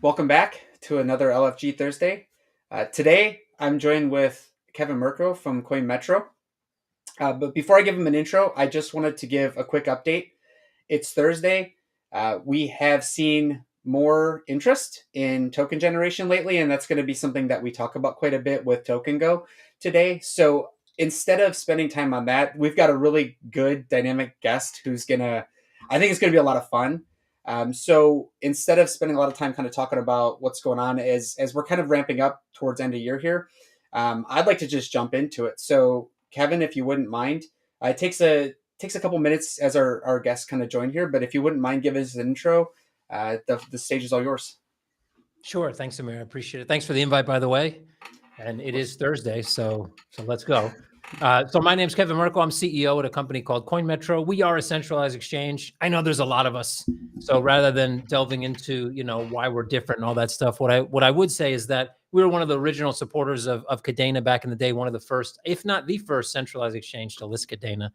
Welcome back to another LFG Thursday. Today, I'm joined with Kevin Mirko from Coinmetro. But before I give him an intro, I just wanted to give a quick update. It's Thursday. We have seen more interest in token generation lately, and that's going to be something that we talk about quite a bit with Token Go today. So instead of spending time on that, we've got a really good dynamic guest I think it's going to be a lot of fun. So instead of spending a lot of time kind of talking about what's going on as we're kind of ramping up towards end of year here, I'd like to just jump into it. So Kevin, if you wouldn't mind, it takes a couple minutes as our guests kind of join here, but if you wouldn't mind giving us an intro, the stage is all yours. Sure. Thanks, Amir. I appreciate it. Thanks for the invite, by the way. And it is Thursday, so let's go. So my name's Kevin Mirko. I'm CEO at a company called Coinmetro. We are a centralized exchange. I know there's a lot of us. So rather than delving into, why we're different and all that stuff, what I would say is that we were one of the original supporters of Kadena back in the day, one of the first, if not the first centralized exchange to list Kadena.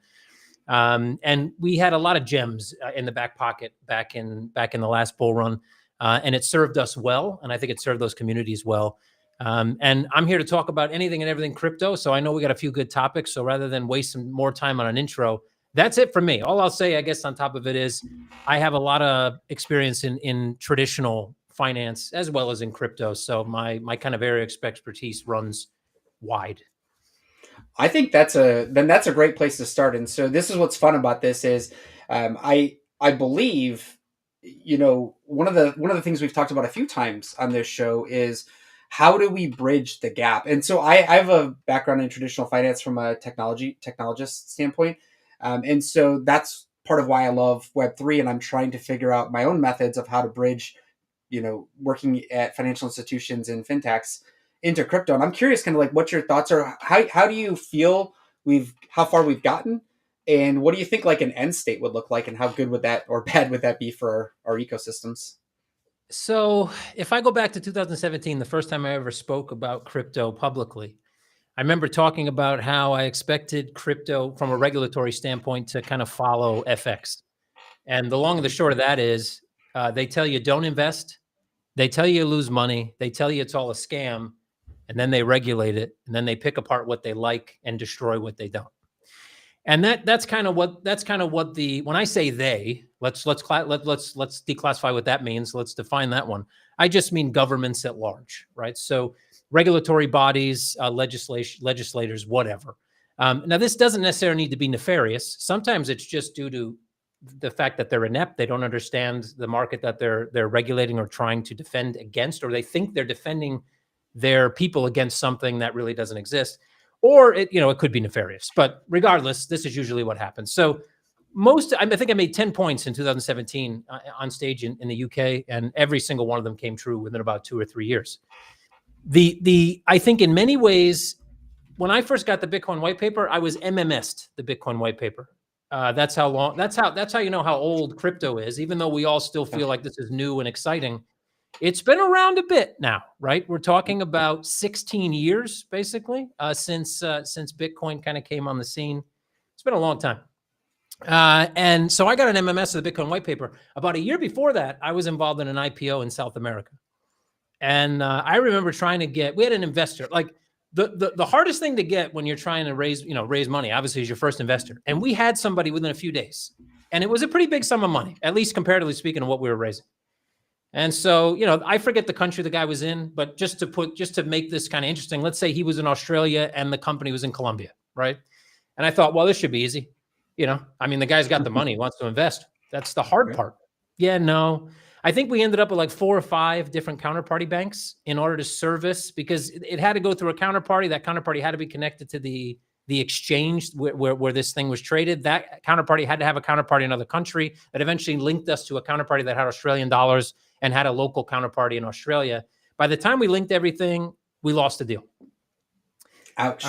And we had a lot of gems in the back pocket back in the last bull run. And it served us well. And I think it served those communities well. And I'm here to talk about anything and everything crypto. So I know we got a few good topics. So rather than waste some more time on an intro, that's it for me. All I'll say, I guess, on top of it is I have a lot of experience in traditional finance as well as in crypto. So my kind of area of expertise runs wide. I think that's a great place to start. And so this is what's fun about this is I believe one of the things we've talked about a few times on this show is how do we bridge the gap? And so I have a background in traditional finance from a technologist standpoint. And so that's part of why I love Web3. And I'm trying to figure out my own methods of how to bridge, working at financial institutions and fintechs into crypto. And I'm curious kind of like what your thoughts are. How do you feel how far we've gotten? And what do you think like an end state would look like? And how good would that or bad would that be for our ecosystems? So if I go back to 2017, the first time I ever spoke about crypto publicly, I remember talking about how I expected crypto from a regulatory standpoint to kind of follow FX. And the long and the short of that is they tell you don't invest. They tell you lose money. They tell you it's all a scam. And then they regulate it. And then they pick apart what they like and destroy what they don't. And that's kind of what when I say they, let's declassify what that means. Let's define that one. I just mean governments at large, right? So regulatory bodies, legislators, whatever. Now this doesn't necessarily need to be nefarious. Sometimes it's just due to the fact that they're inept. They don't understand the market that they're regulating or trying to defend against, or they think they're defending their people against something that really doesn't exist. Or it could be nefarious, but regardless, this is usually what happens. So I think I made 10 points in 2017 on stage in the UK, and every single one of them came true within about 2 or 3 years. I think in many ways, when I first got the Bitcoin white paper, I was MMS'd the Bitcoin white paper. That's how you know how old crypto is, even though we all still feel like this is new and exciting. It's been around a bit now, right? We're talking about 16 years, basically, since Bitcoin kind of came on the scene. It's been a long time. And so I got an MMS of the Bitcoin white paper. About a year before that, I was involved in an IPO in South America. And I remember we had an investor. Like the hardest thing to get when you're trying to raise money, obviously, is your first investor. And we had somebody within a few days. And it was a pretty big sum of money, at least comparatively speaking of what we were raising. And so, I forget the country the guy was in, but just to make this kind of interesting, let's say he was in Australia and the company was in Colombia, right? And I thought, well, this should be easy. The guy's got the money, he wants to invest. That's the hard part. Yeah, no. I think we ended up with like 4 or 5 different counterparty banks in order to service, because it had to go through a counterparty. That counterparty had to be connected to the exchange where this thing was traded. That counterparty had to have a counterparty in another country that eventually linked us to a counterparty that had Australian dollars and had a local counterparty in Australia. By the time we linked everything, we lost the deal. Ouch.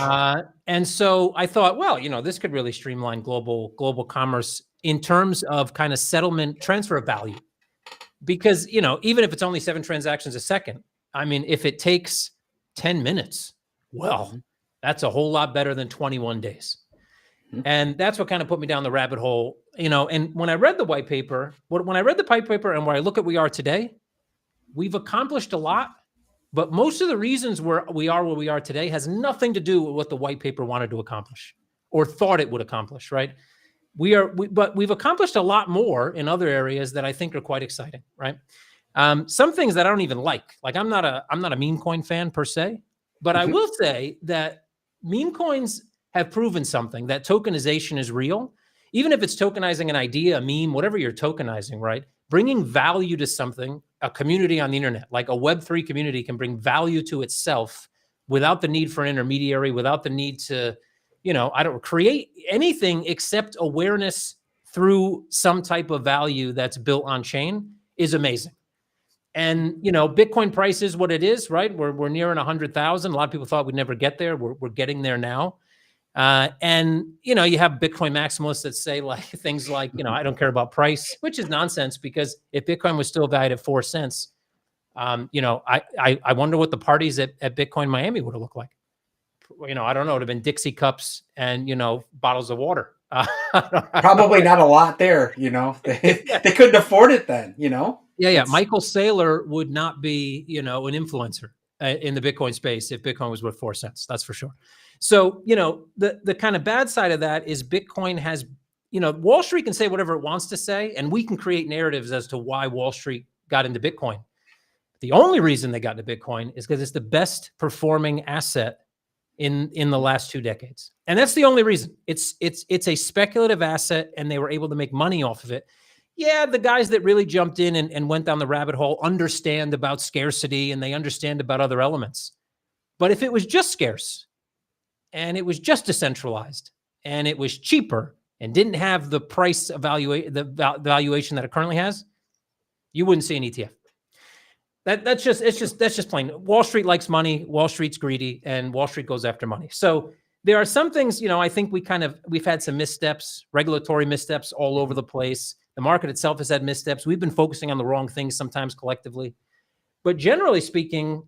And so I thought, well, this could really streamline global commerce in terms of kind of settlement transfer value. Because, even if it's only 7 transactions a second, if it takes 10 minutes, well, that's a whole lot better than 21 days. And that's what kind of put me down the rabbit hole, and when I read the white paper, and when I look at where we are today, we've accomplished a lot, but most of the reasons where we are today has nothing to do with what the white paper wanted to accomplish or thought it would accomplish, right? But we've accomplished a lot more in other areas that I think are quite exciting, right? Some things that I don't even like I'm not a meme coin fan per se, but I will say that meme coins have proven something, that tokenization is real. Even if it's tokenizing an idea, a meme, whatever you're tokenizing, right? Bringing value to something, a community on the internet, like a Web3 community can bring value to itself without the need for an intermediary, without the need to, I don't create anything except awareness through some type of value that's built on chain is amazing. And, Bitcoin price is what it is, right? We're nearing 100,000. A lot of people thought we'd never get there. We're getting there now. And, you have Bitcoin maximalists that say things like, I don't care about price, which is nonsense, because if Bitcoin was still valued at 4 cents, I wonder what the parties at Bitcoin Miami would have looked like. I don't know. It would have been Dixie cups and, bottles of water. Probably not a lot there, they couldn't afford it then, Yeah. Michael Saylor would not be, an influencer in the Bitcoin space if Bitcoin was worth 4 cents. That's for sure. So, the kind of bad side of that is Bitcoin has, Wall Street can say whatever it wants to say, and we can create narratives as to why Wall Street got into Bitcoin. The only reason they got into Bitcoin is because it's the best performing asset in the last 2 decades. And that's the only reason. It's a speculative asset, and they were able to make money off of it. Yeah, the guys that really jumped in and went down the rabbit hole understand about scarcity, and they understand about other elements. But if it was just scarce and it was just decentralized and it was cheaper and didn't have the price valuation that it currently has, you wouldn't see an ETF. That's just plain. Wall Street likes money. Wall Street's greedy, and Wall Street goes after money. So there are some things, I think we've had some missteps, regulatory missteps all over the place. The market itself has had missteps. We've been focusing on the wrong things sometimes collectively, but generally speaking,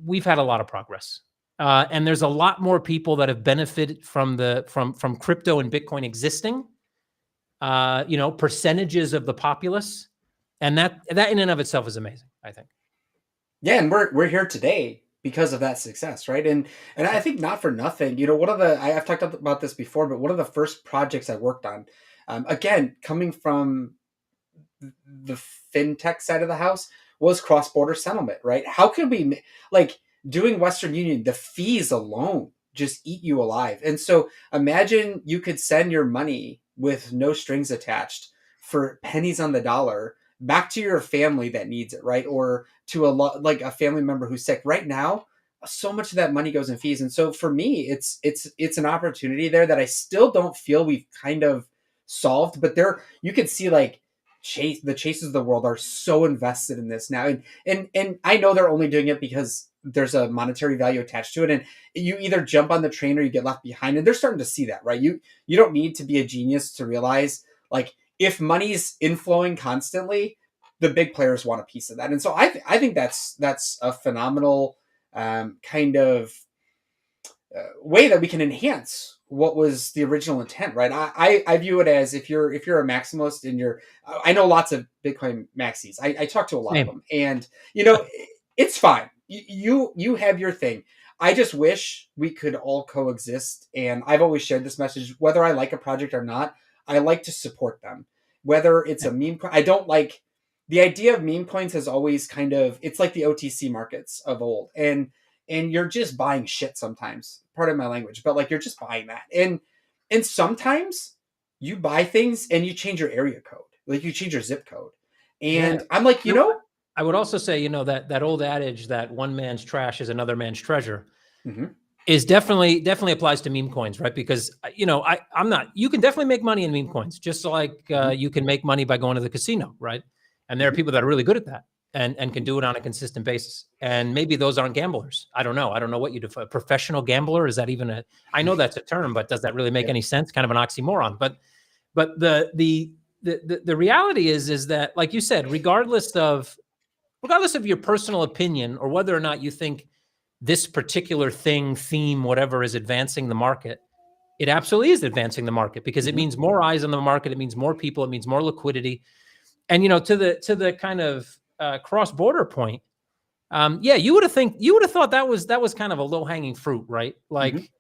we've had a lot of progress. And there's a lot more people that have benefited from from crypto and Bitcoin existing, percentages of the populace. And that in and of itself is amazing, I think. Yeah, and we're here today because of that success, right? And I think not for nothing, one of I've talked about this before, but one of the first projects I worked on, again, coming from the fintech side of the house, was cross-border settlement, right? How could we, doing Western Union, the fees alone just eat you alive. And so imagine you could send your money with no strings attached for pennies on the dollar back to your family that needs it, right? Or to a family member who's sick. Right now, so much of that money goes in fees. And so for me, it's an opportunity there that I still don't feel we've kind of solved, but there you could see the Chases of the world are so invested in this now. And I know they're only doing it because there's a monetary value attached to it. And you either jump on the train or you get left behind. And they're starting to see that, right? You don't need to be a genius to realize, if money's inflowing constantly, the big players want a piece of that. And so I think that's a phenomenal kind of way that we can enhance what was the original intent, right? I view it as if you're a maximalist and I know lots of Bitcoin maxis. I talk to a lot of them, and it's fine. You have your thing. I just wish we could all coexist. And I've always shared this message, whether I like a project or not, I like to support them. Whether it's a meme coin, I don't like the idea of meme coins has always it's like the OTC markets of old. And you're just buying shit sometimes. Pardon my language, but you're just buying that. And sometimes you buy things and you change your area code. You change your zip code. And yeah. I'm I would also say, that old adage that one man's trash is another man's treasure. Mm-hmm. Is definitely applies to meme coins, right? Because, you can definitely make money in meme coins, just like you can make money by going to the casino, right? And there are people that are really good at that and can do it on a consistent basis. And maybe those aren't gamblers. I don't know. I don't know what you define. A professional gambler, is that even I know that's a term, but does that really make any sense? Kind of an oxymoron. But the reality is that, like you said, regardless of your personal opinion or whether or not you think this particular theme, whatever, is advancing the market, it absolutely is advancing the market because it means more eyes on the market. It means more people. It means more liquidity. And, to the kind of cross-border point, yeah, you would have thought that was kind of a low-hanging fruit, right? Like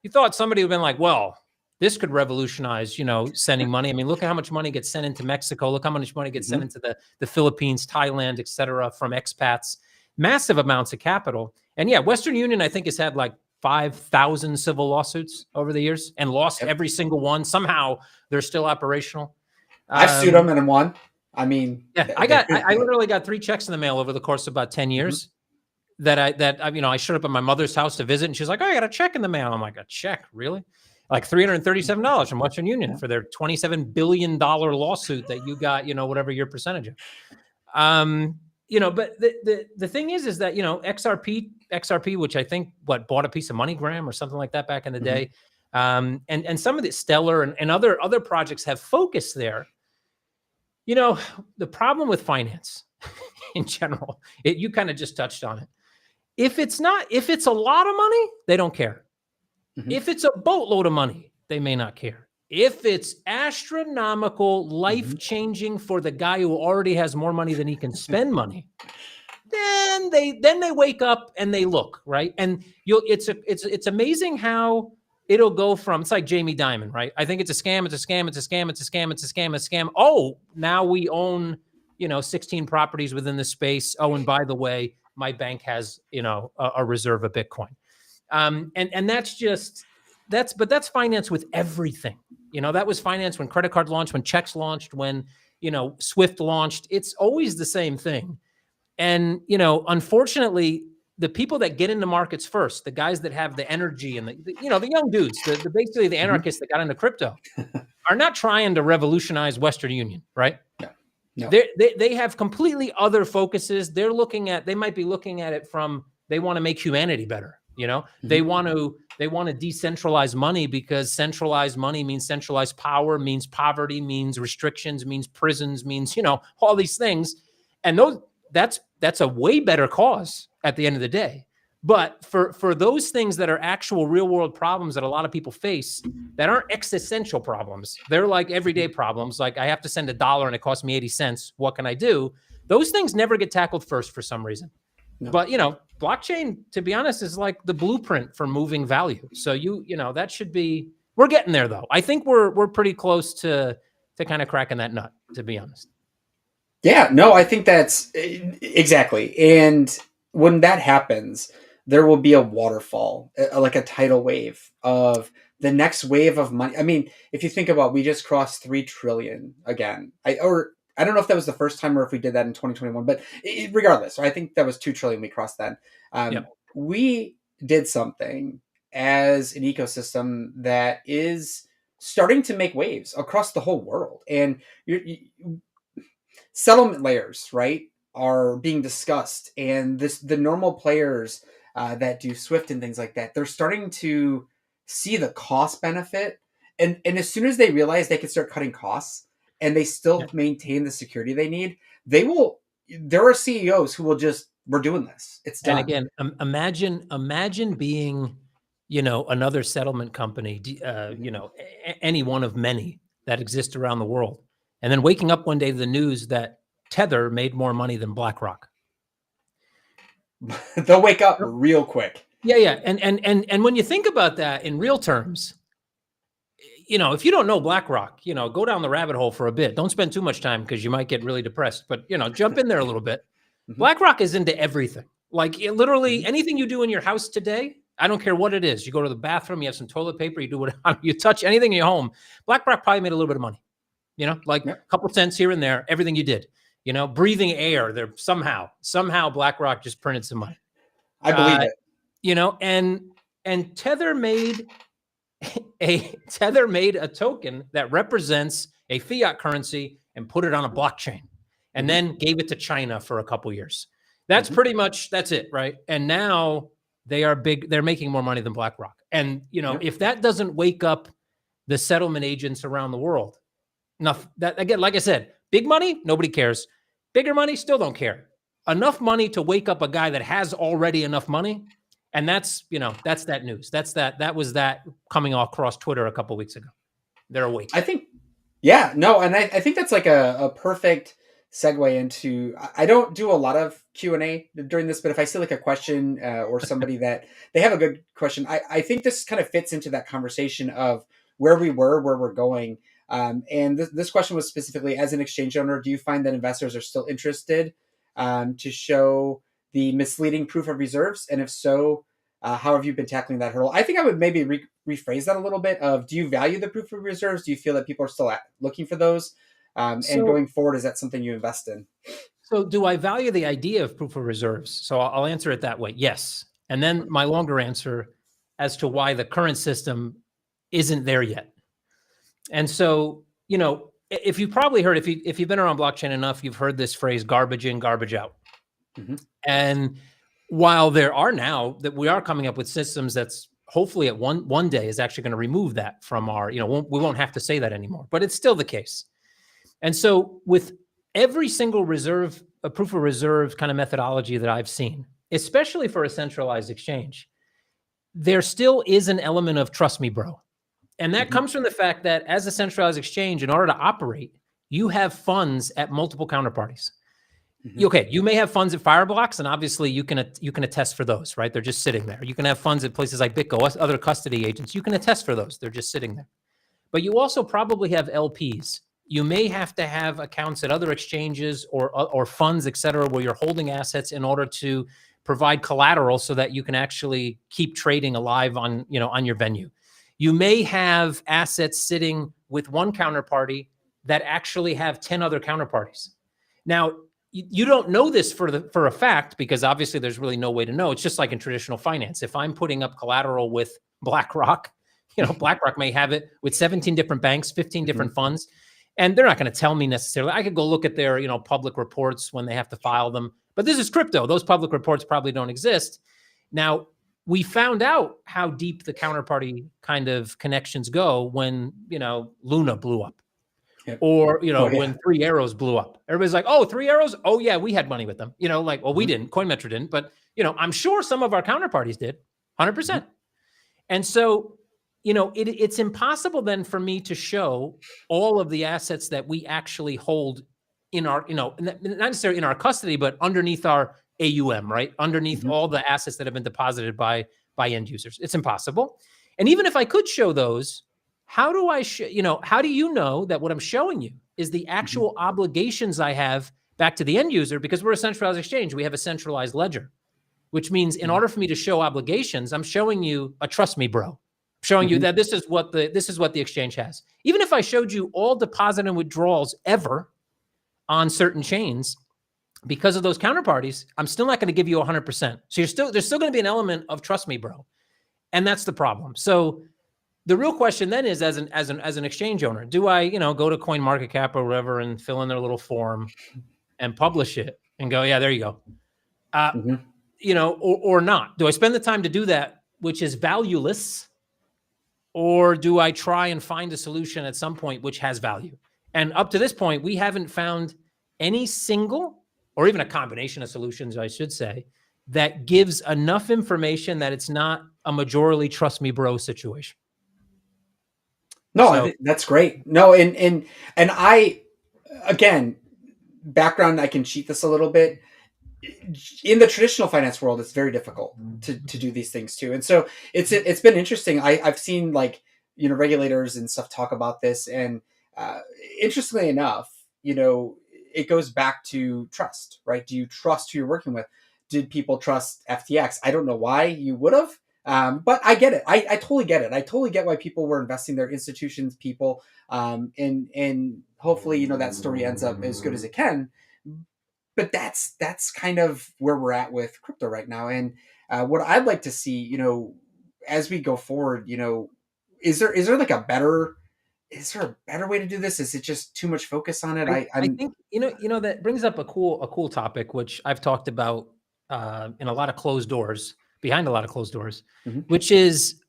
you thought somebody would have been like, well, this could revolutionize, sending money. I mean, look at how much money gets sent into Mexico. Look how much money gets sent into the Philippines, Thailand, et cetera, from expats, massive amounts of capital. And yeah, Western Union, I think, has had like 5,000 civil lawsuits over the years and lost every single one. Somehow they're still operational. I've sued them and won. I mean, yeah, I literally got 3 checks in the mail over the course of about 10 years that I showed up at my mother's house to visit, and she's like, "Oh, I got a check in the mail." I'm like, "A check, really?" Like $337 from Western Union for their $27 billion lawsuit that you got, whatever your percentage of. But the thing is that, XRP, which I think bought a piece of MoneyGram or something like that back in the day. And some of the Stellar and other projects have focused there. The problem with finance in general, you kind of just touched on it. If it's a lot of money, they don't care. If it's a boatload of money, they may not care. If it's astronomical, life-changing for the guy who already has more money than he can spend money, then they wake up and they look, right? And it's amazing how it'll go from, it's like Jamie Dimon, right? I think it's a scam, it's a scam, it's a scam, it's a scam, it's a scam, it's a scam. Oh, now we own, 16 properties within the space. Oh, and by the way, my bank has, a reserve of Bitcoin. And that's finance with everything. That was finance when credit card launched, when checks launched, when, Swift launched. It's always the same thing. And, unfortunately, the people that get into markets first, the guys that have the energy and the young dudes, basically the anarchists that got into crypto are not trying to revolutionize Western Union, right? No. They have completely other focuses. They might be looking at it from, they want to make humanity better. They want to decentralize money because centralized money means centralized power, means poverty, means restrictions, means prisons, means, all these things. And that's a way better cause at the end of the day. But for those things that are actual real world problems that a lot of people face that aren't existential problems, they're like everyday problems. Like, I have to send $1 and it costs me 80 cents. What can I do? Those things never get tackled first for some reason. No. But, blockchain, to be honest, is like the blueprint for moving value. So that should be, we're getting there though. I think we're pretty close to kind of cracking that nut, to be honest. Yeah, no, I think that's exactly. And when that happens, there will be a waterfall, like a tidal wave of the next wave of money. I mean, if you think about, we just crossed 3 trillion again. I don't know if that was the first time or if we did that in 2021, but regardless, I think that was 2 trillion we crossed then. We did something as an ecosystem that is starting to make waves across the whole world. And settlement layers, right, are being discussed. And the normal players that do Swift and things like that, they're starting to see the cost benefit. And as soon as they realize they can start cutting costs, and they still maintain the security they need, there are CEOs who will just, we're doing this. It's done. And again, imagine being, another settlement company, any one of many that exist around the world. And then waking up one day to the news that Tether made more money than BlackRock. They'll wake up real quick. Yeah. And when you think about that in real terms, if you don't know BlackRock, go down the rabbit hole for a bit. Don't spend too much time because you might get really depressed, but, jump in there a little bit. BlackRock is into everything. Like, literally anything you do in your house today, I don't care what it is. You go to the bathroom, you have some toilet paper, you do whatever, you touch anything in your home. BlackRock probably made a little bit of money, a couple cents here and there, everything you did, breathing air there somehow BlackRock just printed some money. I believe it. And Tether made a token that represents a fiat currency and put it on a blockchain and then gave it to China for a couple years. That's pretty much, that's it, right? And now they're making more money than BlackRock. And, if that doesn't wake up the settlement agents around the world, enough that, again, like I said, big money, nobody cares. Bigger money, still don't care. Enough money to wake up a guy that has already enough money. And that's that news. That was coming across Twitter a couple of weeks ago. They're awake. I think, yeah, no. And I think that's like a perfect segue into, I don't do a lot of Q&A during this, but if I see like a question or somebody that they have a good question, I think this kind of fits into that conversation of where we were, where we're going. And this question was specifically, as an exchange owner, do you find that investors are still interested to show the misleading proof of reserves? And if so, how have you been tackling that hurdle? I think I would maybe rephrase that a little bit of, do you value the proof of reserves? Do you feel that people are still looking for those? And So, going forward, is that something you invest in? so do I value the idea of proof of reserves? So I'll answer it that way. Yes. And then my longer answer as to why the current system isn't there yet. And so, if you've probably heard, if you've been around blockchain enough, you've heard this phrase, garbage in, garbage out. Mm-hmm. And while there are now that we are coming up with systems that's hopefully at one day is actually going to remove that from our, we won't have to say that anymore, but it's still the case. And so with every single a proof of reserve kind of methodology that I've seen, especially for a centralized exchange, there still is an element of trust me, bro. And that comes from the fact that as a centralized exchange, in order to operate, you have funds at multiple counterparties. Mm-hmm. Okay, you may have funds at Fireblocks, and obviously you can attest for those, right? They're just sitting there. You can have funds at places like BitGo, other custody agents. You can attest for those. They're just sitting there. But you also probably have LPs. You may have to have accounts at other exchanges or funds, et cetera, where you're holding assets in order to provide collateral so that you can actually keep trading alive on your venue. You may have assets sitting with one counterparty that actually have 10 other counterparties. Now, you don't know this for a fact, because obviously there's really no way to know. It's just like in traditional finance. If I'm putting up collateral with BlackRock, BlackRock may have it with 17 different banks, 15 different funds, and they're not going to tell me necessarily. I could go look at their, public reports when they have to file them. But this is crypto. Those public reports probably don't exist. Now, we found out how deep the counterparty kind of connections go when, Luna blew up. Yep. Or, Oh, yeah. when Three Arrows blew up. Everybody's like, oh, Three Arrows? Oh, yeah, we had money with them. We didn't. Coinmetro didn't. But, I'm sure some of our counterparties did, 100%. And so, it's impossible then for me to show all of the assets that we actually hold in our, not necessarily in our custody, but underneath our AUM, right? Underneath all the assets that have been deposited by end users. It's impossible. And even if I could show those, how do I, how do you know that what I'm showing you is the actual obligations I have back to the end user? Because we're a centralized exchange. We have a centralized ledger, which means in order for me to show obligations, I'm showing you a trust me, bro. I'm showing you that this is what the exchange has. Even if I showed you all deposit and withdrawals ever on certain chains, because of those counterparties, I'm still not going to give you 100%. So there's still going to be an element of trust me, bro. And that's the problem. So the real question then is, as an exchange owner, do I, go to CoinMarketCap or whatever and fill in their little form and publish it and go, yeah, there you go. Or not? Do I spend the time to do that, which is valueless, or do I try and find a solution at some point which has value? And up to this point, we haven't found any single, or even a combination of solutions, I should say, that gives enough information that it's not a majorly trust me, bro situation. No, I think that's great. No, and I, again, background, I can cheat this a little bit. In the traditional finance world, it's very difficult to do these things too. And so it's been interesting. I've seen regulators and stuff talk about this, and interestingly enough, it goes back to trust, right? Do you trust who you're working with? Did people trust FTX? I don't know why you would have. But I get it. I totally get it. I totally get why people were investing their institutions, people, and hopefully, that story ends up as good as it can. But that's kind of where we're at with crypto right now. And what I'd like to see, as we go forward, is there a better way to do this? Is it just too much focus on it? I think that brings up a cool topic, which I've talked about in a lot of closed doors, behind a lot of closed doors, which is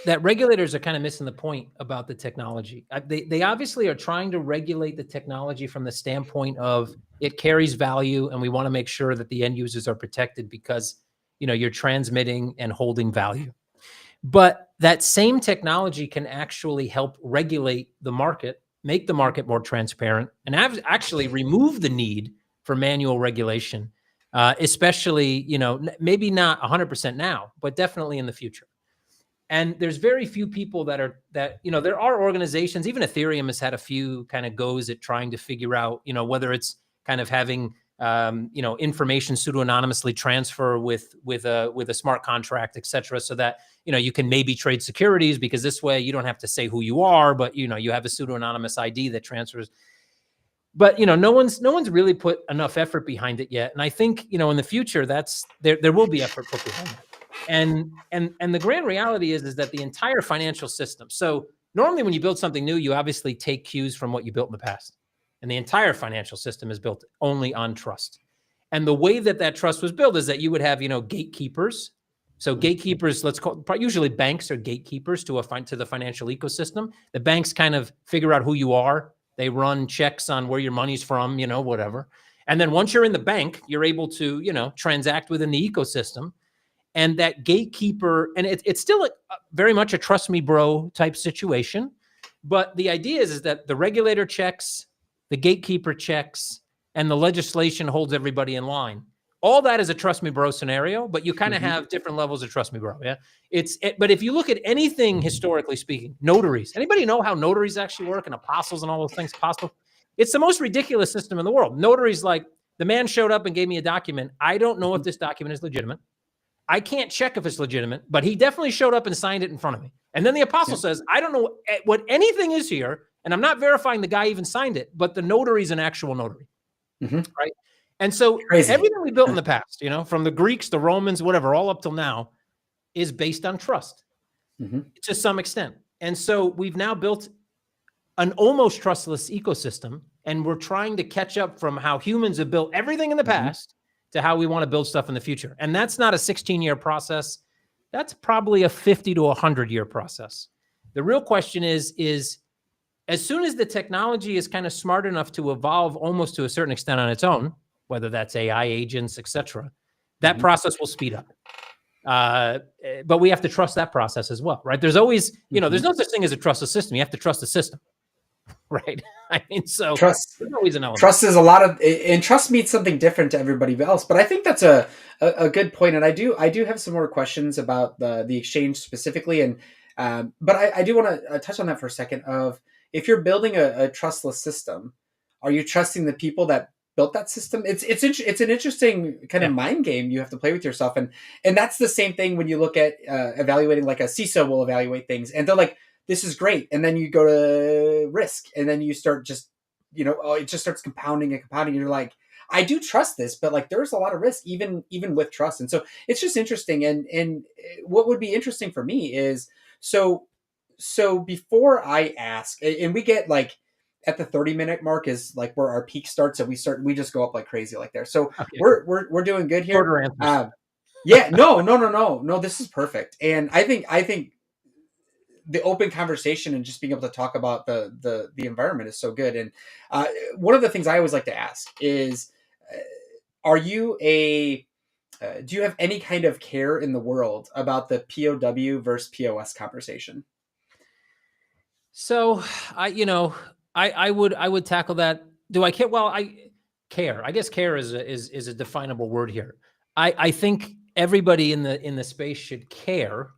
that regulators are kind of missing the point about the technology. They obviously are trying to regulate the technology from the standpoint of it carries value, and we want to make sure that the end users are protected because you're transmitting and holding value. But that same technology can actually help regulate the market make the market more transparent, and actually remove the need for manual regulation, especially, maybe not 100% now, but definitely in the future. And there's very few people that there are organizations, even Ethereum has had a few kind of goes at trying to figure out, whether it's kind of having, information pseudo-anonymously transfer with a smart contract, et cetera, so that, you can maybe trade securities, because this way you don't have to say who you are, but, you have a pseudo-anonymous ID that transfers. But, no one's really put enough effort behind it yet. And I think, in the future, there will be effort put behind that. And the grand reality is that the entire financial system. So normally when you build something new, you obviously take cues from what you built in the past. And the entire financial system is built only on trust. And the way that trust was built is that you would have, gatekeepers. So gatekeepers, usually banks are gatekeepers to the financial ecosystem. The banks kind of figure out who you are. They run checks on where your money's from, whatever. And then once you're in the bank, you're able to, transact within the ecosystem. And that gatekeeper, and it's still very much a trust me bro type situation. But the idea is that the regulator checks, the gatekeeper checks, and the legislation holds everybody in line. All that is a trust me bro scenario, but you kind of have different levels of trust me bro. Yeah. But if you look at anything historically speaking, notaries, anybody know how notaries actually work, and apostles and all those things possible? It's the most ridiculous system in the world. Notaries, like, the man showed up and gave me a document. I don't know if this document is legitimate. I can't check if it's legitimate, but he definitely showed up and signed it in front of me. And then the apostle says, I don't know what anything is here, and I'm not verifying the guy even signed it, but the notary is an actual notary, right? And so everything we built in the past, from the Greeks, the Romans, whatever, all up till now, is based on trust to some extent. And so we've now built an almost trustless ecosystem, and we're trying to catch up from how humans have built everything in the past to how we want to build stuff in the future. And that's not a 16-year process. That's probably a 50 to 100-year process. The real question is as soon as the technology is kind of smart enough to evolve almost to a certain extent on its own, whether that's AI agents, et cetera, that process will speed up. But we have to trust that process as well, right? There's always, there's no such thing as a trustless system. You have to trust the system, right? I mean, so trust always an element. Trust is a lot of, and trust means something different to everybody else. But I think that's a good point, and I do have some more questions about the exchange specifically, and but I do want to touch on that for a second. Of, if you're building a trustless system, are you trusting the people that built that system? It's an interesting kind of mind game you have to play with yourself, and that's the same thing when you look at evaluating, like a CISO will evaluate things, and they're like, this is great, and then you go to risk, and then you start just, it just starts compounding and compounding. And you're like, I do trust this, but like, there's a lot of risk even with trust. And so it's just interesting. And what would be interesting for me is, so before I ask, and we get like at the 30-minute mark is like where our peak starts, and we just go up like crazy like there. So okay, we're doing good here. Yeah, no, this is perfect. And I think the open conversation and just being able to talk about the environment is so good. And one of the things I always like to ask is, do you have any kind of care in the world about the POW versus POS conversation? So I would tackle that. Do I care? Well, I care. I guess care is a definable word here. I think everybody in the space should care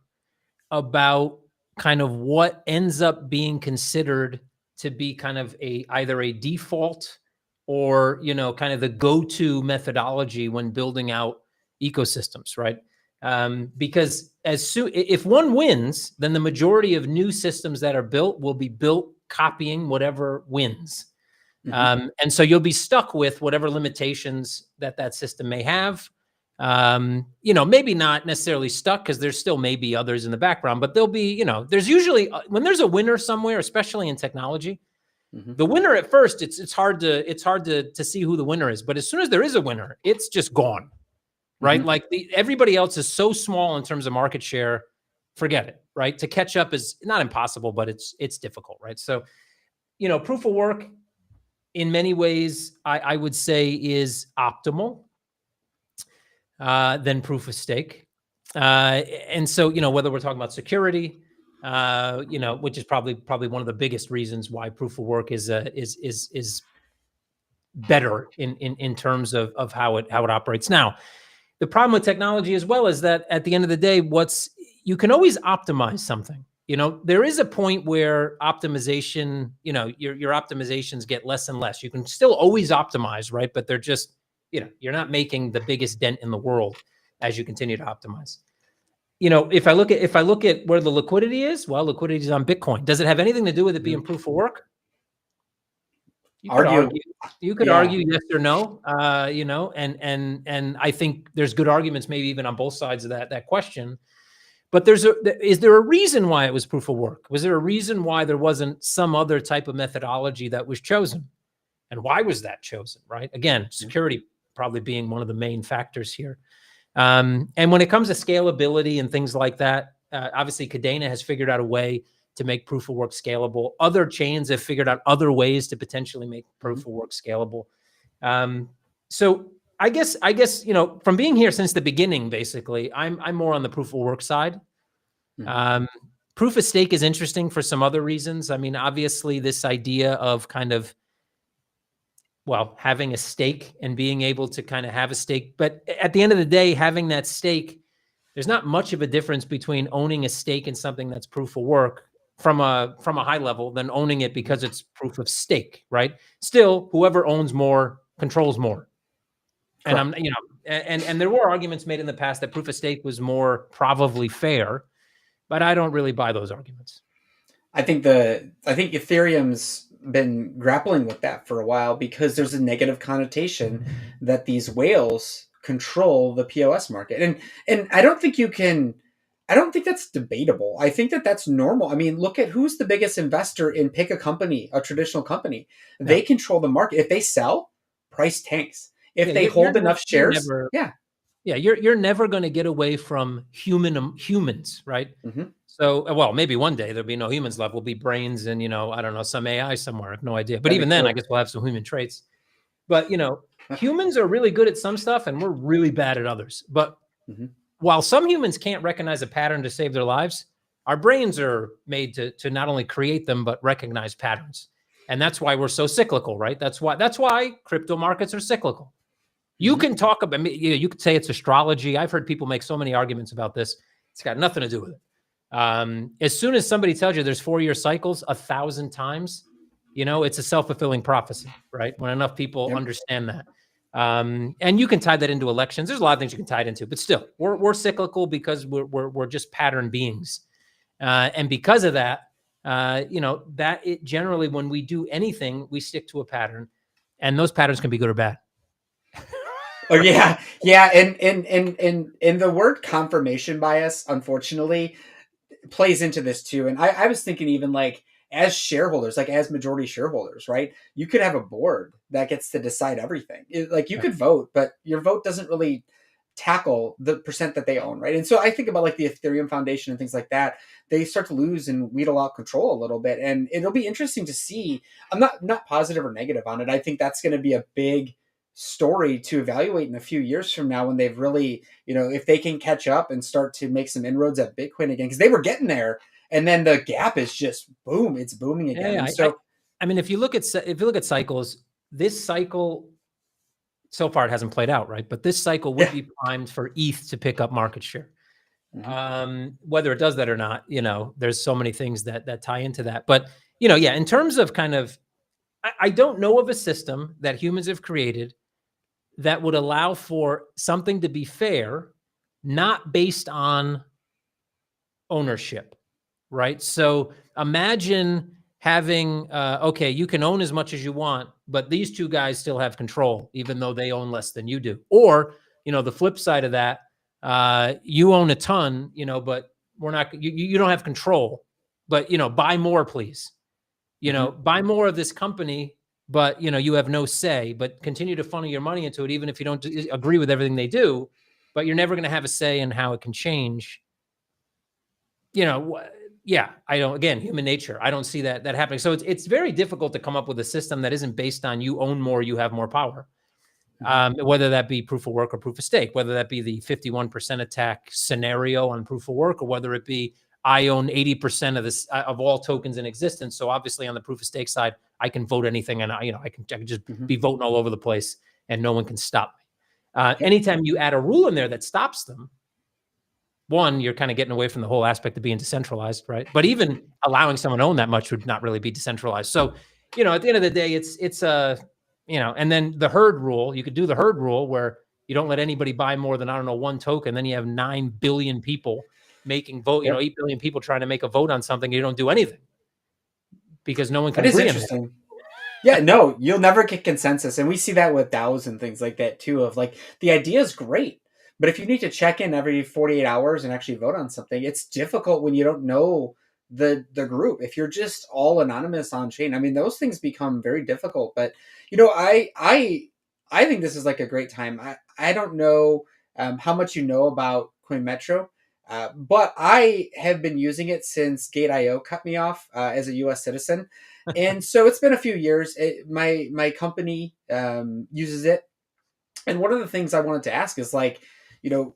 about kind of what ends up being considered to be kind of either a default or, kind of the go-to methodology when building out ecosystems, right? Because if one wins, then the majority of new systems that are built will be built copying whatever wins. And so you'll be stuck with whatever limitations that system may have. Maybe not necessarily stuck, because there's still maybe others in the background, but there'll be, there's usually, when there's a winner somewhere, especially in technology, the winner at first, it's hard to see who the winner is. But as soon as there is a winner, it's just gone, right? Like everybody else is so small in terms of market share, forget it, right? To catch up is not impossible, but it's difficult, right? So, proof of work in many ways, I would say, is optimal than proof of stake. And so, whether we're talking about security, which is probably one of the biggest reasons why proof of work is better in terms of how it operates. Now, the problem with technology as well is that at the end of the day, you can always optimize something. There is a point where optimization, your optimizations get less and less. You can still always optimize, right? But they're just, you're not making the biggest dent in the world as you continue to optimize. If I look at where the liquidity is, well, liquidity is on Bitcoin. Does it have anything to do with it being proof of work? You could argue. You could argue yes or no. And I think there's good arguments, maybe even on both sides of that question. But is there a reason why it was proof of work? Was there a reason why there wasn't some other type of methodology that was chosen? And why was that chosen, right? Again, security probably being one of the main factors here. And when it comes to scalability and things like that, obviously Kadena has figured out a way to make proof of work scalable. Other chains have figured out other ways to potentially make proof of work scalable. So I guess, from being here since the beginning, basically, I'm more on the proof of work side. Proof of stake is interesting for some other reasons. I mean, obviously this idea of kind of, having a stake and being able to kind of have a stake. But at the end of the day, having that stake, there's not much of a difference between owning a stake in something that's proof of work from a high level than owning it because it's proof of stake, right? Still, whoever owns more controls more. And and there were arguments made in the past that proof of stake was more probably fair, but I don't really buy those arguments. I think Ethereum's been grappling with that for a while because there's a negative connotation that these whales control the POS market. And I don't think that's debatable. I think that's normal. I mean, look at who's the biggest investor in pick a company, a traditional company. They control the market. If they sell, price tanks. If they hold enough shares, you're never going to get away from humans, right? So, maybe one day there'll be no humans left. We'll be brains and, I don't know, some AI somewhere. I have no idea. But even then, I guess we'll have some human traits. But, humans are really good at some stuff and we're really bad at others. But while some humans can't recognize a pattern to save their lives, our brains are made to not only create them, but recognize patterns. And that's why we're so cyclical, right? That's why crypto markets are cyclical. You can talk about, you could say it's astrology. I've heard people make so many arguments about this. It's got nothing to do with it. As soon as somebody tells you there's 4-year cycles 1,000 times, it's a self-fulfilling prophecy, right? When enough people understand that. And you can tie that into elections. There's a lot of things you can tie it into, but still, we're cyclical because we're just pattern beings. And because of that, that it generally, when we do anything, we stick to a pattern, and those patterns can be good or bad. Oh yeah. And the word confirmation bias, unfortunately, plays into this too. And I was thinking even like as shareholders, like as majority shareholders, right? You could have a board that gets to decide everything. You could vote, but your vote doesn't really tackle the percent that they own, right? And so I think about like the Ethereum Foundation and things like that. They start to lose and wheedle out control a little bit. And it'll be interesting to see. I'm not positive or negative on it. I think that's going to be a big story to evaluate in a few years from now when they've really, if they can catch up and start to make some inroads at Bitcoin again, because they were getting there, and then the gap is just boom, it's booming again. I mean, if you look at cycles, this cycle so far it hasn't played out, right? But this cycle would be primed for ETH to pick up market share. Whether it does that or not, there's so many things that tie into that. But in terms of kind of, I don't know of a system that humans have created that would allow for something to be fair, not based on ownership, right? So imagine having, you can own as much as you want, but these two guys still have control, even though they own less than you do. Or, the flip side of that, you own a ton, but we're not, you don't have control, but, buy more, please. Buy more of this company, but, you have no say, but continue to funnel your money into it, even if you don't agree with everything they do, but you're never going to have a say in how it can change. Again, human nature. I don't see that happening. So it's very difficult to come up with a system that isn't based on you own more, you have more power. Whether that be proof of work or proof of stake, whether that be the 51% attack scenario on proof of work, or whether it be I own 80% of this of all tokens in existence. So obviously on the proof of stake side, I can vote anything, and I can just be voting all over the place, and no one can stop me. Anytime you add a rule in there that stops them, one, you're kind of getting away from the whole aspect of being decentralized, right? But even allowing someone to own that much would not really be decentralized. So, at the end of the day, it's and then the herd rule, you could do the herd rule where you don't let anybody buy more than, I don't know, one token. Then you have 9 billion people making vote, 8 billion people trying to make a vote on something. You don't do anything because no one can agree on that. Yeah, no, you'll never get consensus. And we see that with DAOs and things like that too, of like, the idea is great, but if you need to check in every 48 hours and actually vote on something, it's difficult when you don't know the group. If you're just all anonymous on chain, I mean, those things become very difficult. But I think this is like a great time. I don't know how much you know about Coinmetro, but I have been using it since Gate.io cut me off as a U.S. citizen. And so it's been a few years. My company uses it, and one of the things I wanted to ask is like,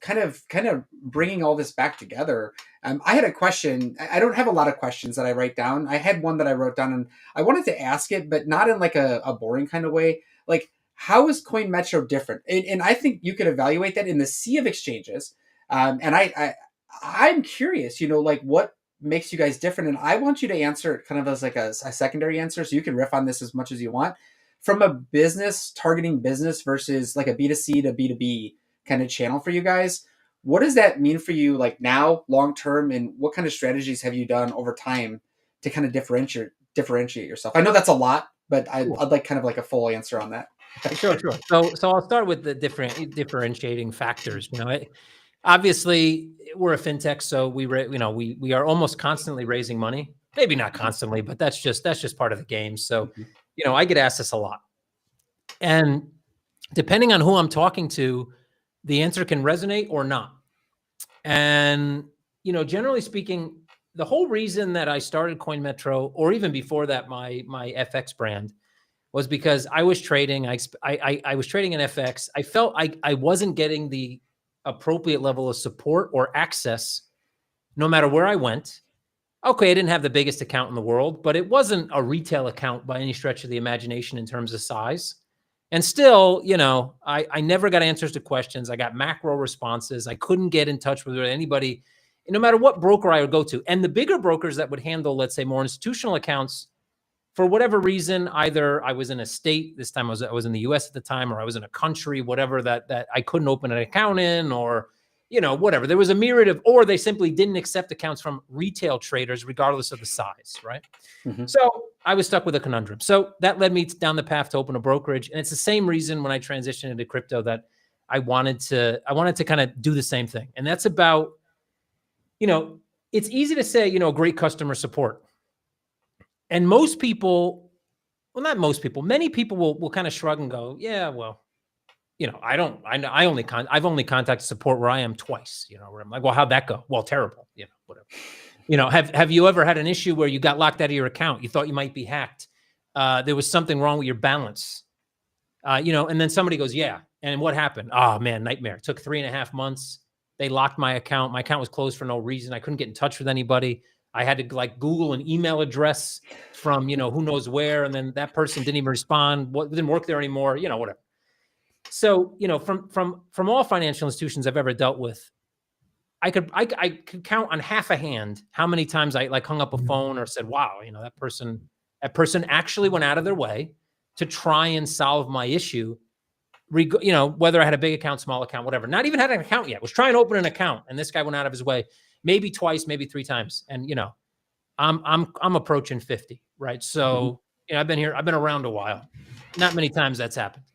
kind of bringing all this back together. I had a question. I don't have a lot of questions that I write down. I had one that I wrote down, and I wanted to ask it, but not in like a boring kind of way. Like, how is Coinmetro different? And I think you could evaluate that in the sea of exchanges. And I'm curious, like, what makes you guys different? And I want you to answer it kind of as like a secondary answer, so you can riff on this as much as you want. From a business targeting business versus like a B2C to B2B kind of channel for you guys, what does that mean for you, like now, long term, and what kind of strategies have you done over time to kind of differentiate yourself? I know that's a lot, but I'd like kind of like a full answer on that. Sure. So I'll start with the differentiating factors. Obviously we're a fintech, so we are almost constantly raising money. Maybe not constantly, but that's just part of the game. So, I get asked this a lot, and depending on who I'm talking to, the answer can resonate or not. And generally speaking, the whole reason that I started Coinmetro, or even before that, my FX brand, was because I was trading. I was trading in FX. I felt I wasn't getting the appropriate level of support or access, no matter where I went. Okay, I didn't have the biggest account in the world, but it wasn't a retail account by any stretch of the imagination in terms of size. And still, I never got answers to questions. I got macro responses. I couldn't get in touch with anybody, no matter what broker I would go to. And the bigger brokers that would handle, let's say, more institutional accounts, for whatever reason, either I was in a state, this time I was in the US at the time, or I was in a country, whatever, that I couldn't open an account in, or, whatever. There was a myriad of, or they simply didn't accept accounts from retail traders, regardless of the size, right? So I was stuck with a conundrum. So that led me down the path to open a brokerage. And it's the same reason when I transitioned into crypto that I wanted to kind of do the same thing. And that's about, it's easy to say, great customer support. And most people, well, not most people, many people will kind of shrug and go, yeah, well, I've only contacted support where I am twice, where I'm like, well, how'd that go? Well, terrible, whatever. Have you ever had an issue where you got locked out of your account? You thought you might be hacked. There was something wrong with your balance, and then somebody goes, yeah. And what happened? Oh man, nightmare. It took 3.5 months. They locked my account. My account was closed for no reason. I couldn't get in touch with anybody. I had to like Google an email address from, who knows where. And then that person didn't even respond. Didn't work there anymore, whatever. So, from all financial institutions I've ever dealt with, I could count on half a hand how many times I like hung up a phone or said, wow, that person actually went out of their way to try and solve my issue. Whether I had a big account, small account, whatever, not even had an account yet, was trying to open an account. And this guy went out of his way, maybe twice, maybe 3 times. And, I'm approaching 50, right? So, I've been around a while. Not many times that's happened.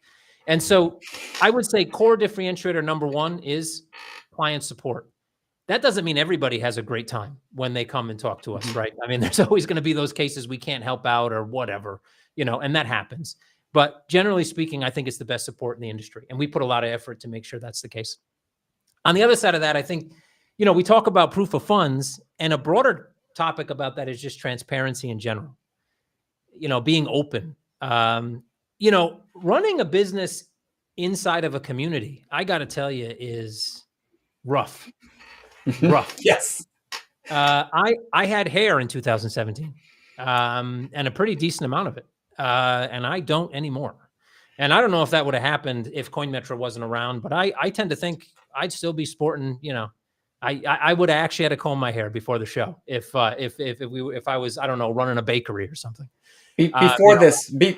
And so I would say core differentiator number 1 is client support. That doesn't mean everybody has a great time when they come and talk to us, right? I mean, there's always going to be those cases we can't help out or whatever, and that happens. But generally speaking, I think it's the best support in the industry. And we put a lot of effort to make sure that's the case. On the other side of that, I think, we talk about proof of funds, and a broader topic about that is just transparency in general, being open. Running a business inside of a community, I got to tell you, is rough. Yes. I had hair in 2017, and a pretty decent amount of it, and I don't anymore. And I don't know if that would have happened if Coinmetro wasn't around, but I tend to think I'd still be sporting. I would have actually had to comb my hair before the show if I was, I don't know, running a bakery or something. Before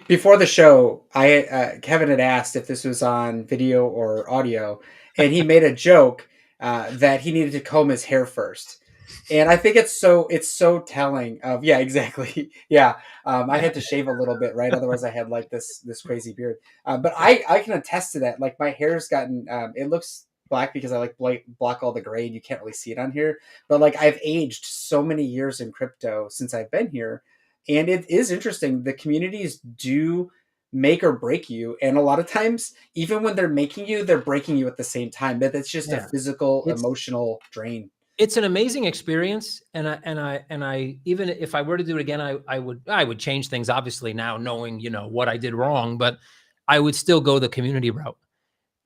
before the show, Kevin had asked if this was on video or audio, and he made a joke that he needed to comb his hair first. And I think it's so telling of, yeah, exactly. Yeah. I had to shave a little bit, right? Otherwise I had like this crazy beard. But I can attest to that. Like my hair's gotten it looks black because I like block all the gray and you can't really see it on here. But like I've aged so many years in crypto since I've been here. And it is interesting. The communities do make or break you. And a lot of times, even when they're making you, they're breaking you at the same time. But it's just a Yeah, physical, it's emotional drain. it's an amazing experience, and I even if I were to do it again, I would change things, obviously, now knowing what I did wrong, but I would still go the community route.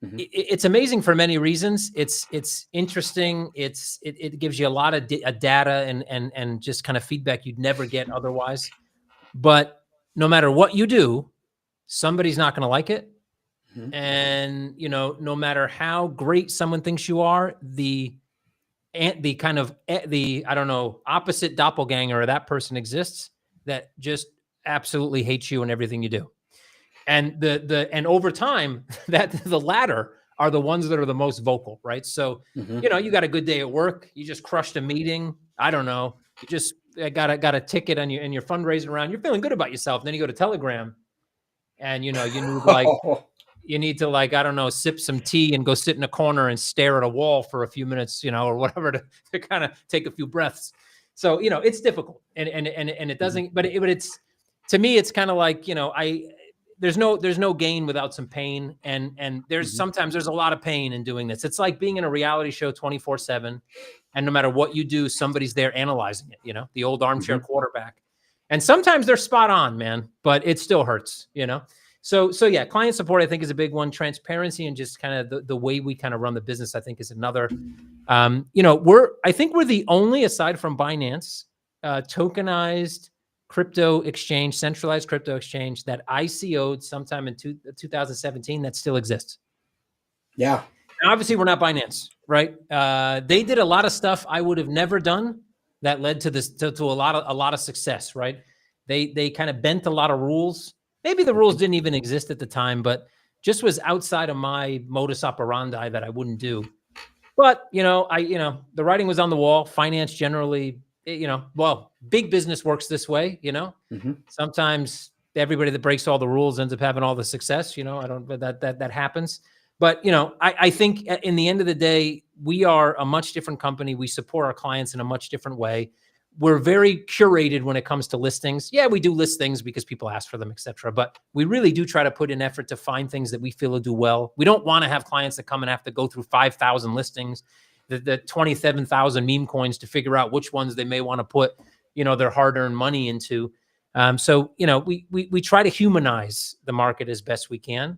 Hmm. It's amazing for many reasons. It's interesting. It gives you a lot of data and just kind of feedback you'd never get otherwise. But no matter what you do, somebody's not going to like it. Hmm. And no matter how great someone thinks you are, the kind of the I don't know opposite doppelganger of that person exists that just absolutely hates you and everything you do. And and over time, that the latter are the ones that are the most vocal, right? So, Hmm. you got a good day at work, you just crushed a meeting. I don't know, you just got a ticket on your in your fundraising round. You're feeling good about yourself. Then you go to Telegram, and you need to like, I don't know, sip some tea and go sit in a corner and stare at a wall for a few minutes, or whatever to kind of take a few breaths. So, it's difficult, and it Hmm. doesn't, but it's, to me, it's kind of like, there's no gain without some pain. And Hmm. sometimes there's a lot of pain in doing this. It's like being in a reality show 24/7. And no matter what you do, somebody's there analyzing it, the old armchair Hmm. quarterback. And sometimes they're spot on, man, but it still hurts. So yeah, client support I think is a big one. Transparency and just kind of the way we kind of run the business, I think, is another. I think we're the only, aside from Binance, tokenized crypto exchange, centralized crypto exchange that ICO'd sometime in 2017 that still exists. Yeah. Now, obviously, we're not Binance, right? They did a lot of stuff I would have never done that led to this to a lot of success, right? They kind of bent a lot of rules. Maybe the rules Hmm. didn't even exist at the time, but just was outside of my modus operandi that I wouldn't do. But the writing was on the wall. Finance generally, well, big business works this way. Hmm. Sometimes everybody that breaks all the rules ends up having all the success. I don't, but that happens. But I think in the end of the day, we are a much different company. We support our clients in a much different way. We're very curated when it comes to listings. Yeah, we do list things because people ask for them, etc. But we really do try to put in effort to find things that we feel will do well. We don't want to have clients that come and have to go through 5,000 listings, the 27,000 meme coins to figure out which ones they may want to put, their hard-earned money into. So we try to humanize the market as best we can.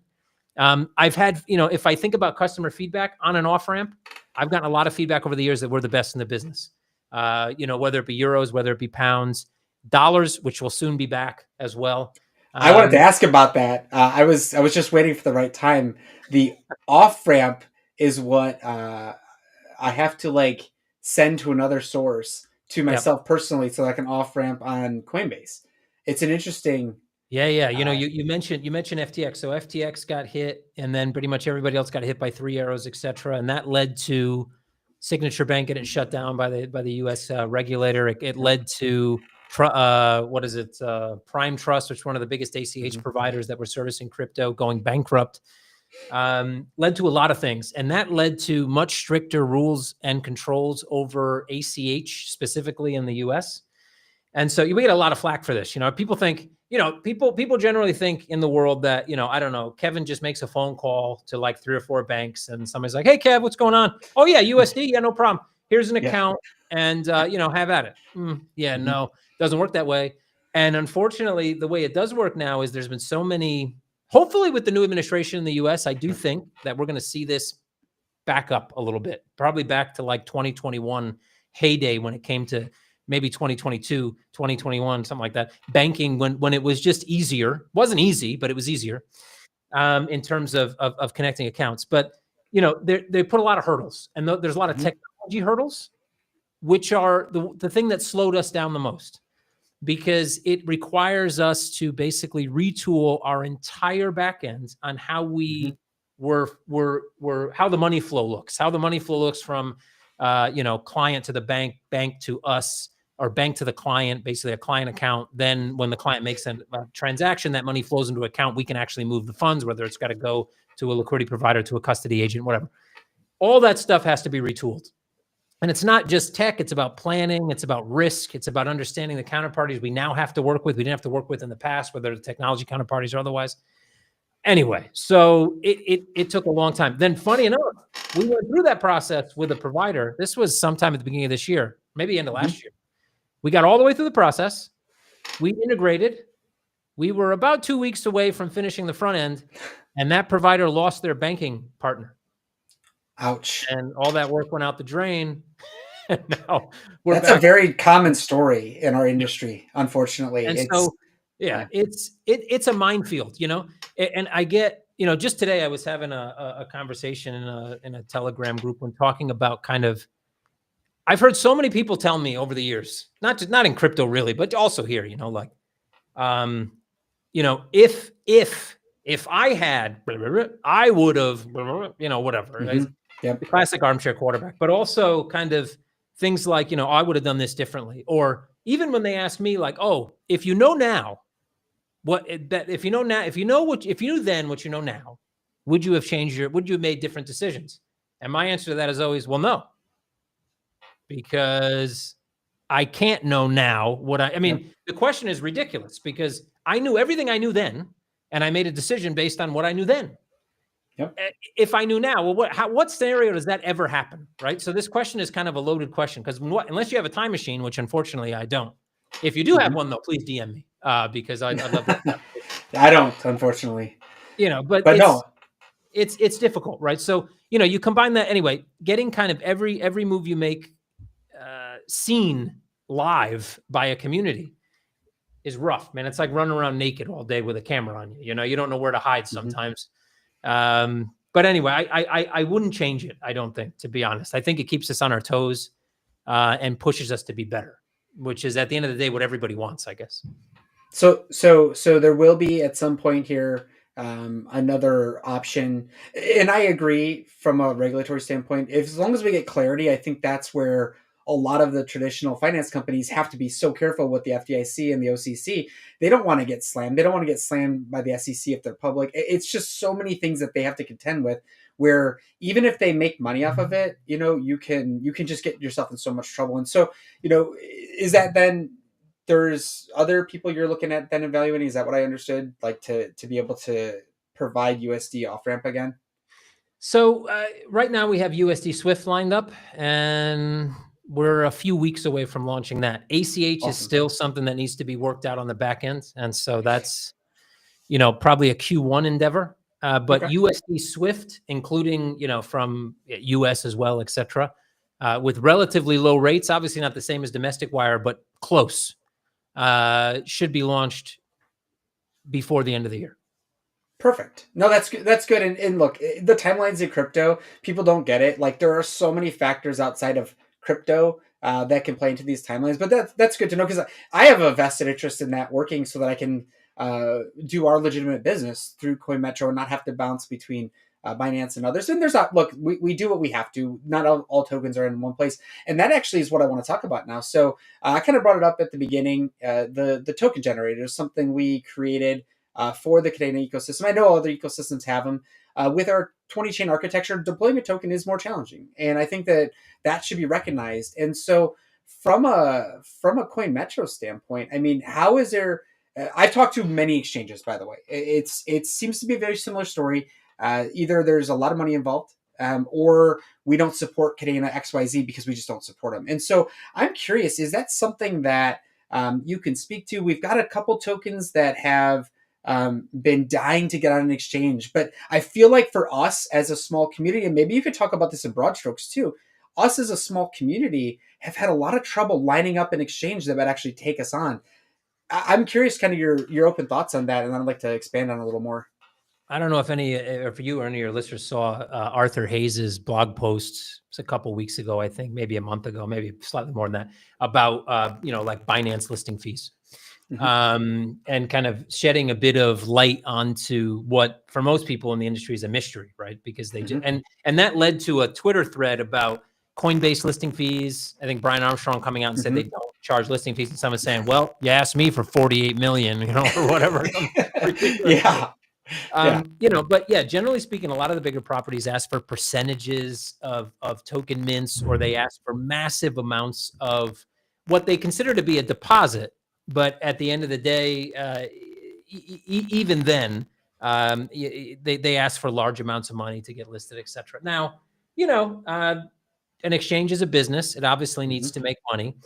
I've had, if I think about customer feedback on and off ramp, I've gotten a lot of feedback over the years that we're the best in the business. Whether it be euros, whether it be pounds, dollars, which will soon be back as well. I wanted to Um, ask about that. I was just waiting for the right time. The off ramp is what I have to like send to another source to yep. myself personally so I can off ramp on Coinbase. It's an interesting. Yeah, yeah. Uh, You mentioned FTX. So FTX got hit, and then pretty much everybody else got hit by Three Arrows, et cetera. And that led to Signature Bank getting shut down by the U.S. Regulator. It yep. led to what is it? Prime Trust, which is one of the biggest ACH Mhm. providers that were servicing crypto, going bankrupt. Led to a lot of things, and that led to much stricter rules and controls over ACH, specifically in the U.S. And so we get a lot of flack for this. People think, people generally think in the world that, I don't know, Kevin just makes a phone call to like 3 or 4 banks and somebody's like, "Hey, Kev, what's going on?" "Oh yeah, USD. Yeah, no problem. Here's an Yeah. account and, have at it." Yeah, Mhm. no, doesn't work that way. And unfortunately, the way it does work now is there's been so many, hopefully with the new administration in the US, I do think that we're going to see this back up a little bit, probably back to like 2021 heyday when it came to maybe 2022, 2021, something like that. Banking, when it was just easier, wasn't easy, but it was easier in terms of connecting accounts. But they put a lot of hurdles, and there's a lot of Mhm. technology hurdles, which are the thing that slowed us down the most, because it requires us to basically retool our entire back end on how Mhm. we were how the money flow looks, from client to the bank to us, or bank to the client, basically a client account. Then when the client makes a transaction, that money flows into account. We can actually move the funds, whether it's got to go to a liquidity provider, to a custody agent, whatever. All that stuff has to be retooled. And it's not just tech, it's about planning, it's about risk, it's about understanding the counterparties we now have to work with, we didn't have to work with in the past, whether the technology counterparties or otherwise. Anyway, so it took a long time. Then funny enough, we went through that process with a provider. This was sometime at the beginning of this year, maybe end of Mhm. last year. We got all the way through the process. We integrated. We were about 2 weeks away from finishing the front end, and that provider lost their banking partner. Ouch. And all that work went out the drain. And now we're That's a back. very common story in our industry. Unfortunately, And it's so, yeah, yeah. it's a minefield, and I get, just today I was having a conversation in a Telegram group when talking about kind of, I've heard so many people tell me over the years, not in crypto really, but also here, like, um, if I had, I would have, whatever. It's Mhm. Yep. the classic armchair quarterback, but also kind of things like, I would have done this differently. Or even when they ask me like, oh, if you know now, if you know now, if you knew then what you know now, would you have made different decisions? And my answer to that is always, well, no, because I can't know now I Yep. mean, the question is ridiculous, because I knew everything I knew then, and I made a decision based on what I knew then. Yep. If I knew now, well, what scenario does that ever happen, right? So this question is kind of a loaded question, because unless you have a time machine, which unfortunately I don't. If you do have Mhm. one, though, please DM me, because I'd love to have a conversation. I don't, unfortunately. But But no. it's difficult, right? So you combine that anyway. Getting kind of every move you make seen live by a community is rough, man. It's like running around naked all day with a camera on you. You don't know where to hide Mhm. sometimes. But anyway, I wouldn't change it. I don't think, to be honest. I think it keeps us on our toes and pushes us to be better, which is at the end of the day what everybody wants, I guess. So there will be at some point here another option, and I agree from a regulatory standpoint. If as long as we get clarity, I think that's where a lot of the traditional finance companies have to be so careful with the FDIC and the OCC. They don't want to get slammed. They don't want to get slammed by the SEC if they're public. It's just so many things that they have to contend with. Where even if they make money off of it, you can just get yourself in so much trouble. And so, is that then there's other people you're looking at then evaluating? Is that what I understood? Like to be able to provide USD off ramp again? So right now we have USD Swift lined up, and we're a few weeks away from launching that. ACH is Awesome. still something that needs to be worked out on the back end, and so that's probably a Q1 endeavor. But Okay. USD Swift, including from US as well, etc., with relatively low rates, obviously not the same as domestic wire, but close, should be launched before the end of the year. Perfect. No, that's good. That's good. And look, the timelines in crypto, people don't get it. Like there are so many factors outside of crypto that can play into these timelines. But that's good to know because I have a vested interest in that working so that I can do our legitimate business through Coinmetro and not have to bounce between Binance and others. And there's not look, we do what we have to. Not all tokens are in one place, and that actually is what I want to talk about now. So I kind of brought it up at the beginning. The token generator is something we created for the Kadena ecosystem. I know other ecosystems have them. With our 20 chain architecture, deploying a token is more challenging, and I think that should be recognized. And so, from a Coinmetro standpoint, I mean, how is there? I've talked to many exchanges, by the way. It seems to be a very similar story. Either there's a lot of money involved, or we don't support Kadena XYZ because we just don't support them. And so, I'm curious: is that something that you can speak to? We've got a couple tokens that have been dying to get on an exchange. But I feel like for us as a small community, and maybe you could talk about this in broad strokes too, us as a small community have had a lot of trouble lining up an exchange that would actually take us on. I'm curious, kind of your open thoughts on that, and I'd like to expand on it a little more. I don't know if you or any of your listeners saw Arthur Hayes's blog posts a couple weeks ago, I think maybe a month ago, maybe slightly more than that, about like Binance listing fees, and kind of shedding a bit of light onto what for most people in the industry is a mystery, right? Because they just, and that led to a Twitter thread about Coinbase listing fees. I think Brian Armstrong coming out and said they don't charge listing fees, and someone saying, "Well, you asked me for 48 million, or whatever." Yeah. But yeah, generally speaking, a lot of the bigger properties ask for percentages of token mints, or they ask for massive amounts of what they consider to be a deposit. But at the end of the day, even then, they ask for large amounts of money to get listed, et cetera. Now, an exchange is a business. It obviously needs to make money.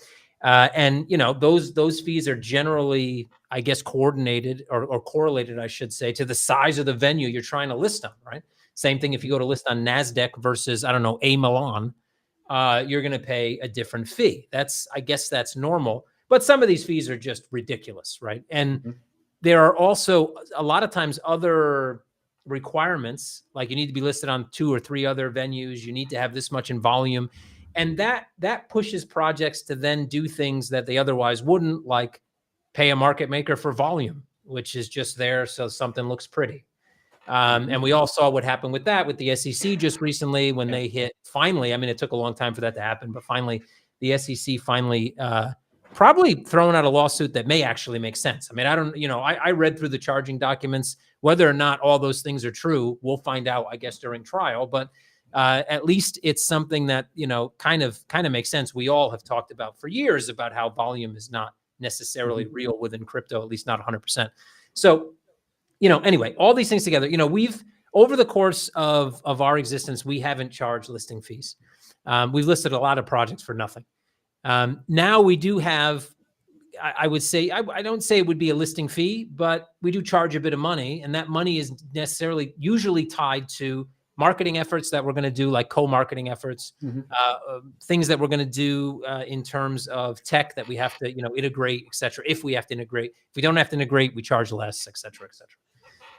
And those fees are generally, I guess, coordinated or correlated, I should say, to the size of the venue you're trying to list on, right? Same thing if you go to list on NASDAQ versus, I don't know, A Milan, you're going to pay a different fee. I guess that's normal. But some of these fees are just ridiculous, right? And there are also a lot of times other requirements, like you need to be listed on 2 or 3 other venues. You need to have this much in volume. And that pushes projects to then do things that they otherwise wouldn't, like pay a market maker for volume, which is just there so something looks pretty. And we all saw what happened with that with the SEC just recently when they hit finally. I mean, it took a long time for that to happen, but finally the SEC finally probably thrown out a lawsuit that may actually make sense. I mean, I don't, I read through the charging documents. Whether or not all those things are true, we'll find out, I guess, during trial. But at least it's something that, kind of makes sense. We all have talked about for years about how volume is not necessarily real within crypto, at least not 100%. So, anyway, all these things together, we've, over the course of our existence, we haven't charged listing fees. We've listed a lot of projects for nothing. Now we do have, I would say, I don't say it would be a listing fee, but we do charge a bit of money. And that money is usually tied to marketing efforts that we're going to do, like co-marketing efforts, things that we're going to do in terms of tech that we have to, integrate, et cetera. If we have to integrate, if we don't have to integrate, we charge less, et cetera, et cetera.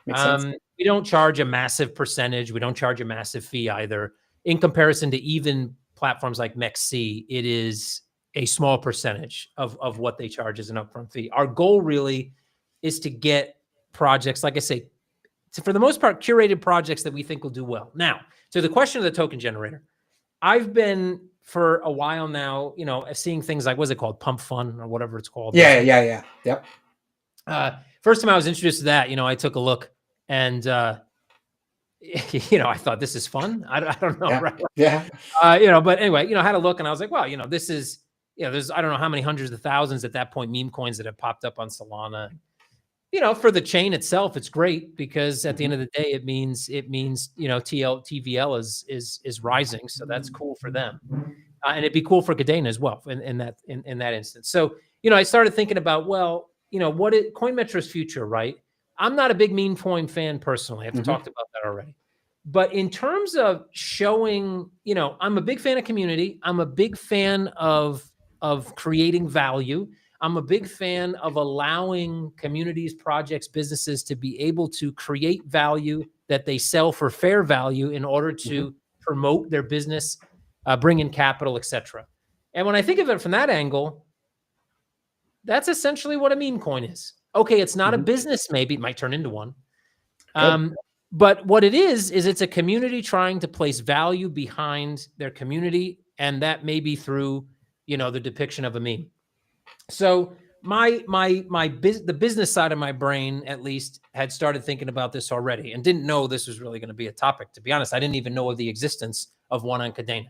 Makes sense. We don't charge a massive percentage. We don't charge a massive fee either. In comparison to even platforms like MEXC, it is a small percentage of what they charge as an upfront fee. Our goal really is to get projects, like I say, for the most part, curated projects that we think will do well. Now, to the question of the token generator, I've been for a while now, seeing things like, what's it called? Pump Fun or whatever it's called. Yeah. Yep. First time I was introduced to that, I took a look and, I thought this is fun. I don't know. Yeah. Right? Yeah. But anyway, I had a look and I was like, well, this is, there's, I don't know how many hundreds of thousands at that point, meme coins that have popped up on Solana. For the chain itself, it's great because at the end of the day, it means, TVL is rising. So that's cool for them. And it'd be cool for Kadena as well in that instance. So, I started thinking about, well, what is Coinmetro's future, right? I'm not a big meme coin fan personally. I've talked about that already. But in terms of showing, I'm a big fan of community. I'm a big fan of creating value. I'm a big fan of allowing communities, projects, businesses to be able to create value that they sell for fair value in order to promote their business, bring in capital, et cetera. And when I think of it from that angle, that's essentially what a meme coin is. Okay, it's not a business, maybe it might turn into one. But what it is it's a community trying to place value behind their community, and that may be through, the depiction of a meme. So the business side of my brain, at least, had started thinking about this already and didn't know this was really going to be a topic. To be honest, I didn't even know of the existence of one on Kadena.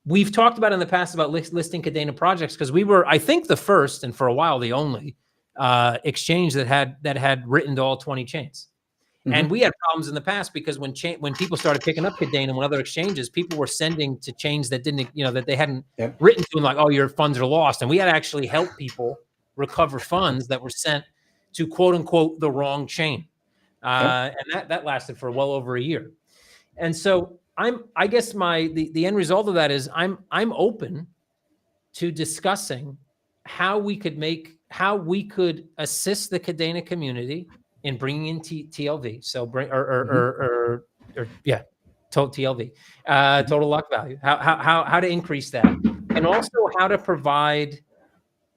We've talked about in the past about listing Kadena projects because we were, I think, the first and for a while the only exchange that had written to all 20 chains. And we had problems in the past because when people started picking up Kadena and when other exchanges, people were sending to chains that didn't, that they hadn't written to, and like, oh, your funds are lost. And we had to actually help people recover funds that were sent to quote unquote the wrong chain. And that lasted for well over a year. And so I guess the end result of that is I'm open to discussing how we could assist the Kadena community in bringing in TLV. So bring Mhm. or yeah, total TLV, Mhm. total lock value. How to increase that, and also how to provide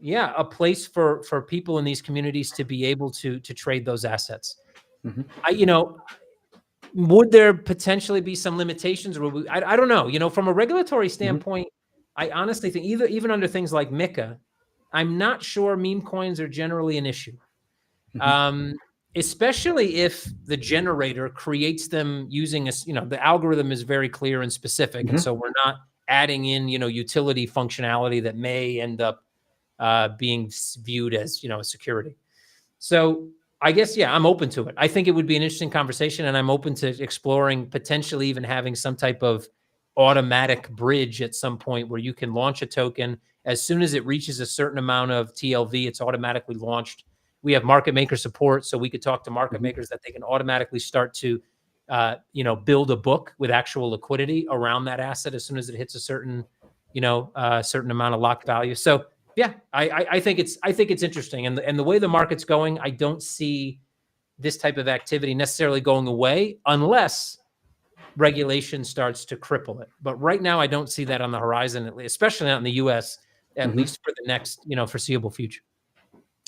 a place for people in these communities to be able to trade those assets. Mhm. Would there potentially be some limitations, or I don't know. From a regulatory Mhm. standpoint, I honestly think even under things like MiCA, I'm not sure meme coins are generally an issue. Mhm. Um, Especially if the generator creates them using the algorithm is very clear and specific, and Mhm. so we're not adding in utility functionality that may end up being viewed as a security. So I guess, I'm open to it. I think it would be an interesting conversation, and I'm open to exploring potentially even having some type of automatic bridge at some point where you can launch a token. As soon as it reaches a certain amount of TLV, it's automatically launched. We have market maker support, so we could talk to market Mhm. makers that they can automatically start to, build a book with actual liquidity around that asset as soon as it hits a certain amount of locked value. So yeah, I think it's interesting, and the way the market's going, I don't see this type of activity necessarily going away unless regulation starts to cripple it. But right now, I don't see that on the horizon, at least, especially not in the U.S. At Mhm. least for the next foreseeable future.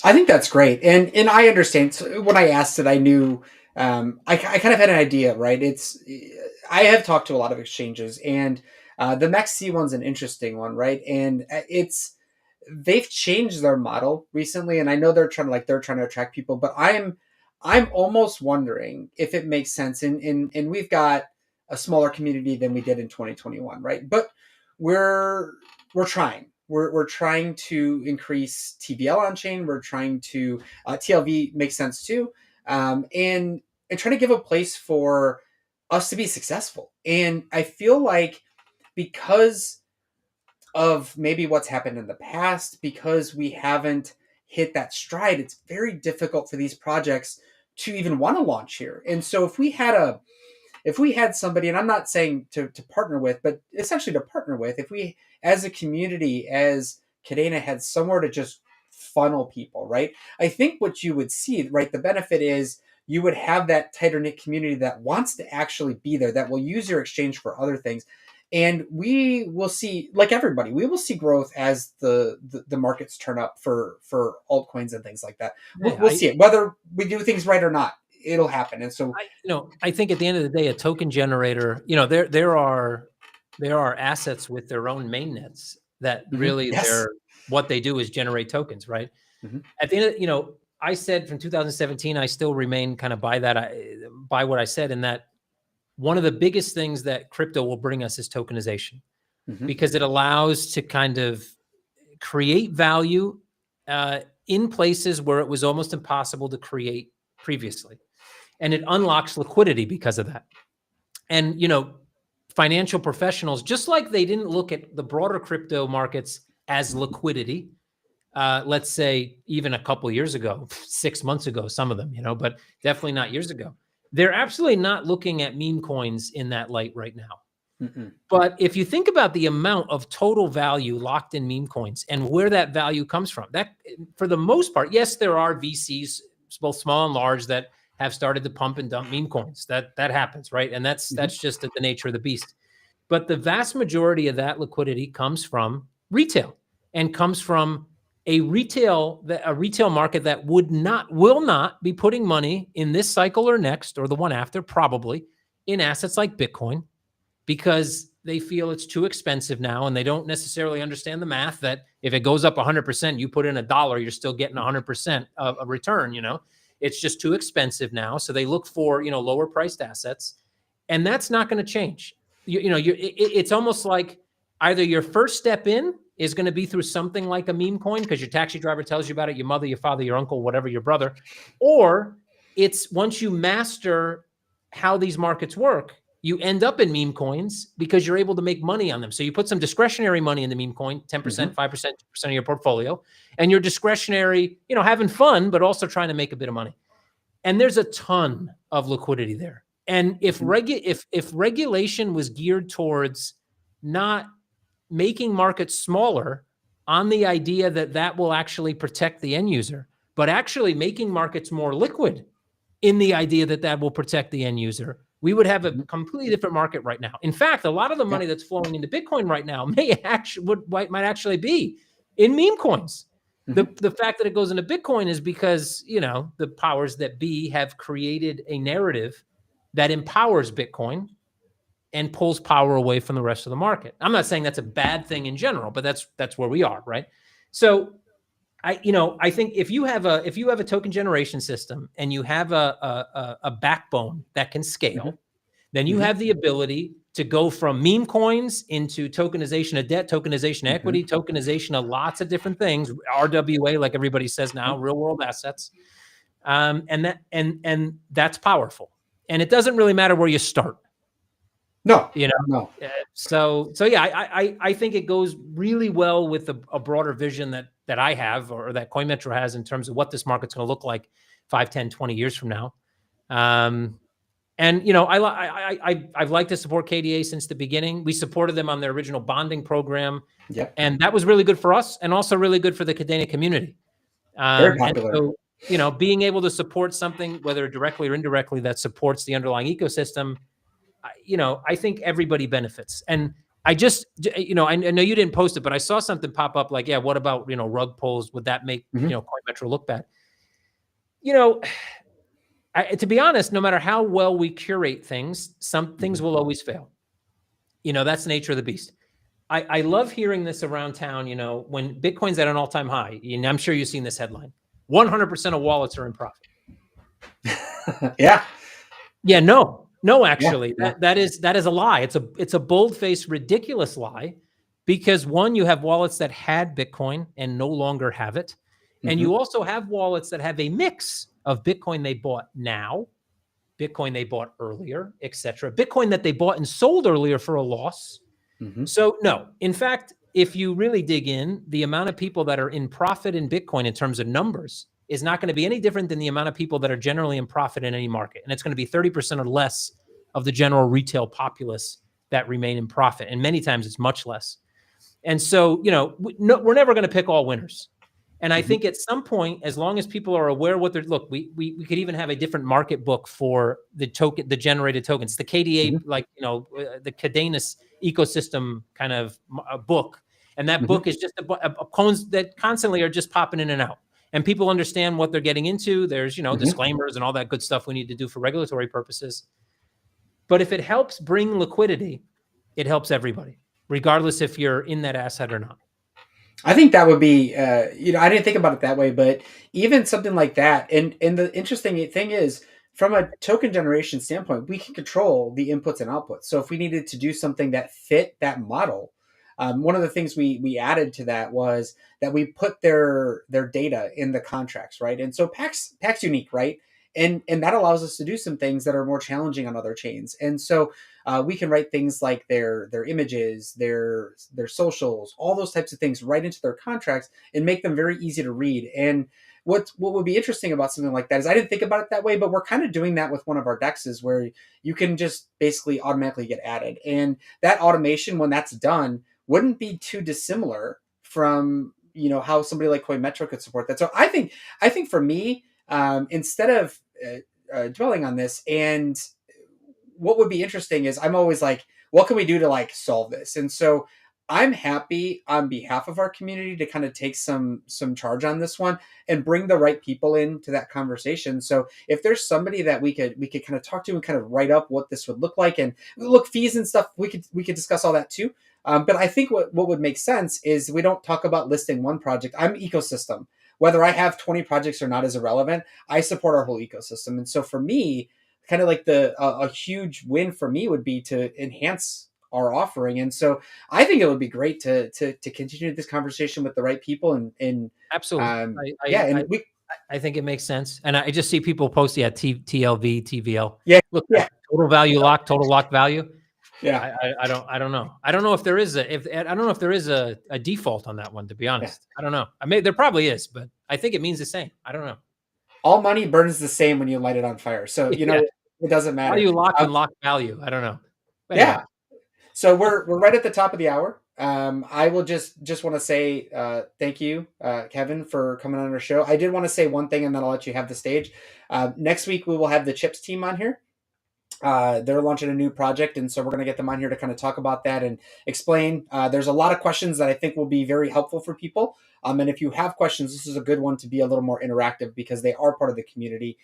I think that's great, and I understand. So when I asked it, I knew I kind of had an idea, right? I have talked to a lot of exchanges, and the MEXC one's an interesting one, right? And they've changed their model recently, and I know they're trying to attract people, but I'm almost wondering if it makes sense. And we've got a smaller community than we did in 2021, right? But we're we're trying. We're trying to increase TVL on chain. We're trying to TLV makes sense too, and trying to give a place for us to be successful. And I feel like because of maybe what's happened in the past, because we haven't hit that stride, it's very difficult for these projects to even want to launch here. And so if we had somebody, and I'm not saying to partner with, but essentially to partner with, if we as a community, as Kadena, had somewhere to just funnel people, right? I think what you would see, right, the benefit is you would have that tighter knit community that wants to actually be there, that will use your exchange for other things. And we will see, like everybody, we will see growth as the markets turn up for altcoins and things like that. Yeah, We'll see it, whether we do things right or not. It'll happen. And so, I think at the end of the day, a token generator, there are assets with their own mainnets that really yes. what they do is generate tokens, right? Mhm. At the end of, I said from 2017, I still remain kind of by that, by what I said, in that one of the biggest things that crypto will bring us is tokenization, Mhm. because it allows to kind of create value in places where it was almost impossible to create previously. And it unlocks liquidity because of that. And, financial professionals, just like they didn't look at the broader crypto markets as liquidity, let's say even a couple of years ago, 6 months ago, some of them, but definitely not years ago. They're absolutely not looking at meme coins in that light right now. Mm-mm. But if you think about the amount of total value locked in meme coins and where that value comes from, that for the most part, yes, there are VCs, both small and large, that have started to pump and dump meme coins. That happens, right? And that's Mhm. just the nature of the beast. But the vast majority of that liquidity comes from retail, and comes from a retail market that will not be putting money in this cycle or next or the one after, probably, in assets like Bitcoin, because they feel it's too expensive now, and they don't necessarily understand the math that if it goes up 100%, you put in $1, you're still getting 100% of a return. It's just too expensive now, so they look for lower priced assets, and that's not going to change. It's almost like either your first step in is going to be through something like a meme coin because your taxi driver tells you about it, your mother, your father, your uncle, whatever, your brother, or it's once you master how these markets work, you end up in meme coins because you're able to make money on them. So you put some discretionary money in the meme coin, 10%, Mhm. 5%, 2% of your portfolio, and you're discretionary, having fun, but also trying to make a bit of money. And there's a ton of liquidity there. And if regulation was geared towards not making markets smaller on the idea that that will actually protect the end user, but actually making markets more liquid in the idea that that will protect the end user, we would have a completely different market right now. In fact, a lot of the money that's flowing into Bitcoin right now might actually be in meme coins. The fact that it goes into Bitcoin is because, you know, the powers that be have created a narrative that empowers Bitcoin and pulls power away from the rest of the market. I'm not saying that's a bad thing in general, but that's where we are, right? So I think if you have a token generation system and you have a backbone that can scale, then you have the ability to go from meme coins into tokenization of debt, tokenization of equity, tokenization of lots of different things, RWA, like everybody says now, real world assets. And that's powerful. And it doesn't really matter where you start. No, you know, no. So yeah, I think it goes really well with a broader vision that I have, or that Coinmetro has, in terms of what this market's going to look like 5, 10, 20 years from now. And, you know, I've liked to support KDA since the beginning. We supported them on their original bonding program. Yep. And that was really good for us, and also really good for the Kadena community. Very popular. And so, you know, being able to support something, whether directly or indirectly, that supports the underlying ecosystem, you know, I think everybody benefits. And I just, you know, I know you didn't post it, but I saw something pop up like, yeah, what about, you know, rug pulls? Would that make, you know, Coinmetro look bad? You know, to be honest, no matter how well we curate things, some things will always fail. You know, that's the nature of the beast. I love hearing this around town, you know, when Bitcoin's at an all-time high, and I'm sure you've seen this headline, 100% of wallets are in profit. Yeah. Yeah, no, actually, that is a lie. It's a bold-faced, ridiculous lie, because one, you have wallets that had Bitcoin and no longer have it, and you also have wallets that have a mix of Bitcoin they bought now, Bitcoin they bought earlier, etc. Bitcoin that they bought and sold earlier for a loss. So no, in fact, if you really dig in, the amount of people that are in profit in Bitcoin in terms of numbers is not going to be any different than the amount of people that are generally in profit in any market. And it's going to be 30% or less of the general retail populace that remain in profit. And many times it's much less. And so, you know, we're never going to pick all winners. And I think at some point, as long as people are aware what they're, look, we could even have a different market book for the generated tokens, the KDA, like, you know, the Kadena ecosystem kind of book. And that book is just a cones that constantly are just popping in and out. And people understand what they're getting into. There's, you know, disclaimers and all that good stuff we need to do for regulatory purposes. But if it helps bring liquidity, it helps everybody, regardless if you're in that asset or not. I think that would be, you know, I didn't think about it that way, but even something like that. And the interesting thing is, from a token generation standpoint, we can control the inputs and outputs. So if we needed to do something that fit that model, one of the things we added to that was that we put their data in the contracts, right? And so Pax unique, right? And that allows us to do some things that are more challenging on other chains. And so we can write things like their images, their socials, all those types of things right into their contracts and make them very easy to read. And what would be interesting about something like that is, I didn't think about it that way, but we're kind of doing that with one of our dexes, where you can just basically automatically get added. And that automation, when that's done, wouldn't be too dissimilar from, you know, how somebody like Coinmetro could support that. So I think for me, instead of dwelling on this, and what would be interesting is, I'm always like, what can we do to like solve this? And so I'm happy on behalf of our community to kind of take some charge on this one and bring the right people into that conversation. So if there's somebody that we could kind of talk to and kind of write up what this would look like, and look, fees and stuff, we could discuss all that too. But I think what would make sense is, we don't talk about listing one project. I'm ecosystem. Whether I have 20 projects or not is irrelevant. I support our whole ecosystem. And so for me, kind of like a huge win for me would be to enhance our offering. And so I think it would be great to continue this conversation with the right people. And absolutely. I think it makes sense. And I just see people post, TLV, TVL. Yeah. Look, total value lock, total lock value. Yeah. I don't know. I don't know if there is a default on that one, to be honest. I don't know. There probably is, but I think it means the same. I don't know. All money burns the same when you light it on fire. So, you know, It doesn't matter. Value lock and lock value. I don't know. Anyway. Yeah. So we're right at the top of the hour. I will just want to say thank you, Kevin, for coming on our show. I did want to say one thing, and then I'll let you have the stage. Next week we will have the Chips team on here. They're launching a new project, and so we're going to get them on here to kind of talk about that and explain. There's a lot of questions that I think will be very helpful for people. And if you have questions, this is a good one to be a little more interactive because they are part of the community.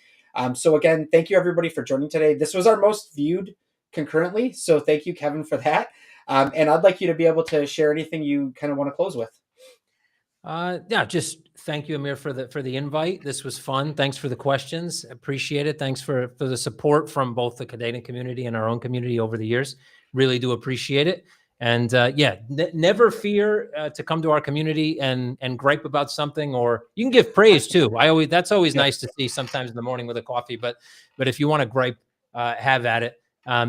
So again, thank you everybody for joining today. This was our most viewed concurrently, so thank you, Kevin, for that. And I'd like you to be able to share anything you kind of want to close with. Yeah, just thank you, Amir, for the invite. This was fun. Thanks for the questions. Appreciate it. Thanks for the support from both the Kadena community and our own community over the years. Really do appreciate it. And yeah, never fear to come to our community and gripe about something, or you can give praise too. That's always nice to see sometimes in the morning with a coffee. But if you want to gripe, have at it.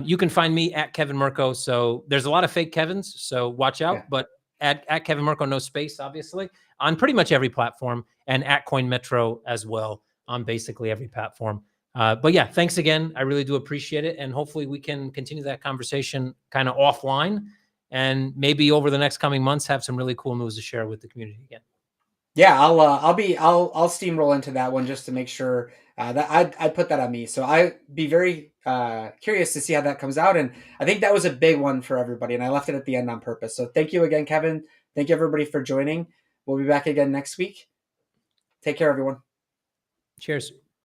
You can find me at Kevin Mirko. So there's a lot of fake Kevins, so watch out. Yeah. But at Kevin Mirko, no space, obviously, on pretty much every platform, and at Coinmetro as well on basically every platform. But yeah, thanks again. I really do appreciate it. And hopefully we can continue that conversation kind of offline, and maybe over the next coming months have some really cool news to share with the community again. Yeah, I'll steamroll into that one just to make sure that I'd put that on me. So I'd be very curious to see how that comes out. And I think that was a big one for everybody, and I left it at the end on purpose. So thank you again, Kevin. Thank you everybody for joining. We'll be back again next week. Take care, everyone. Cheers.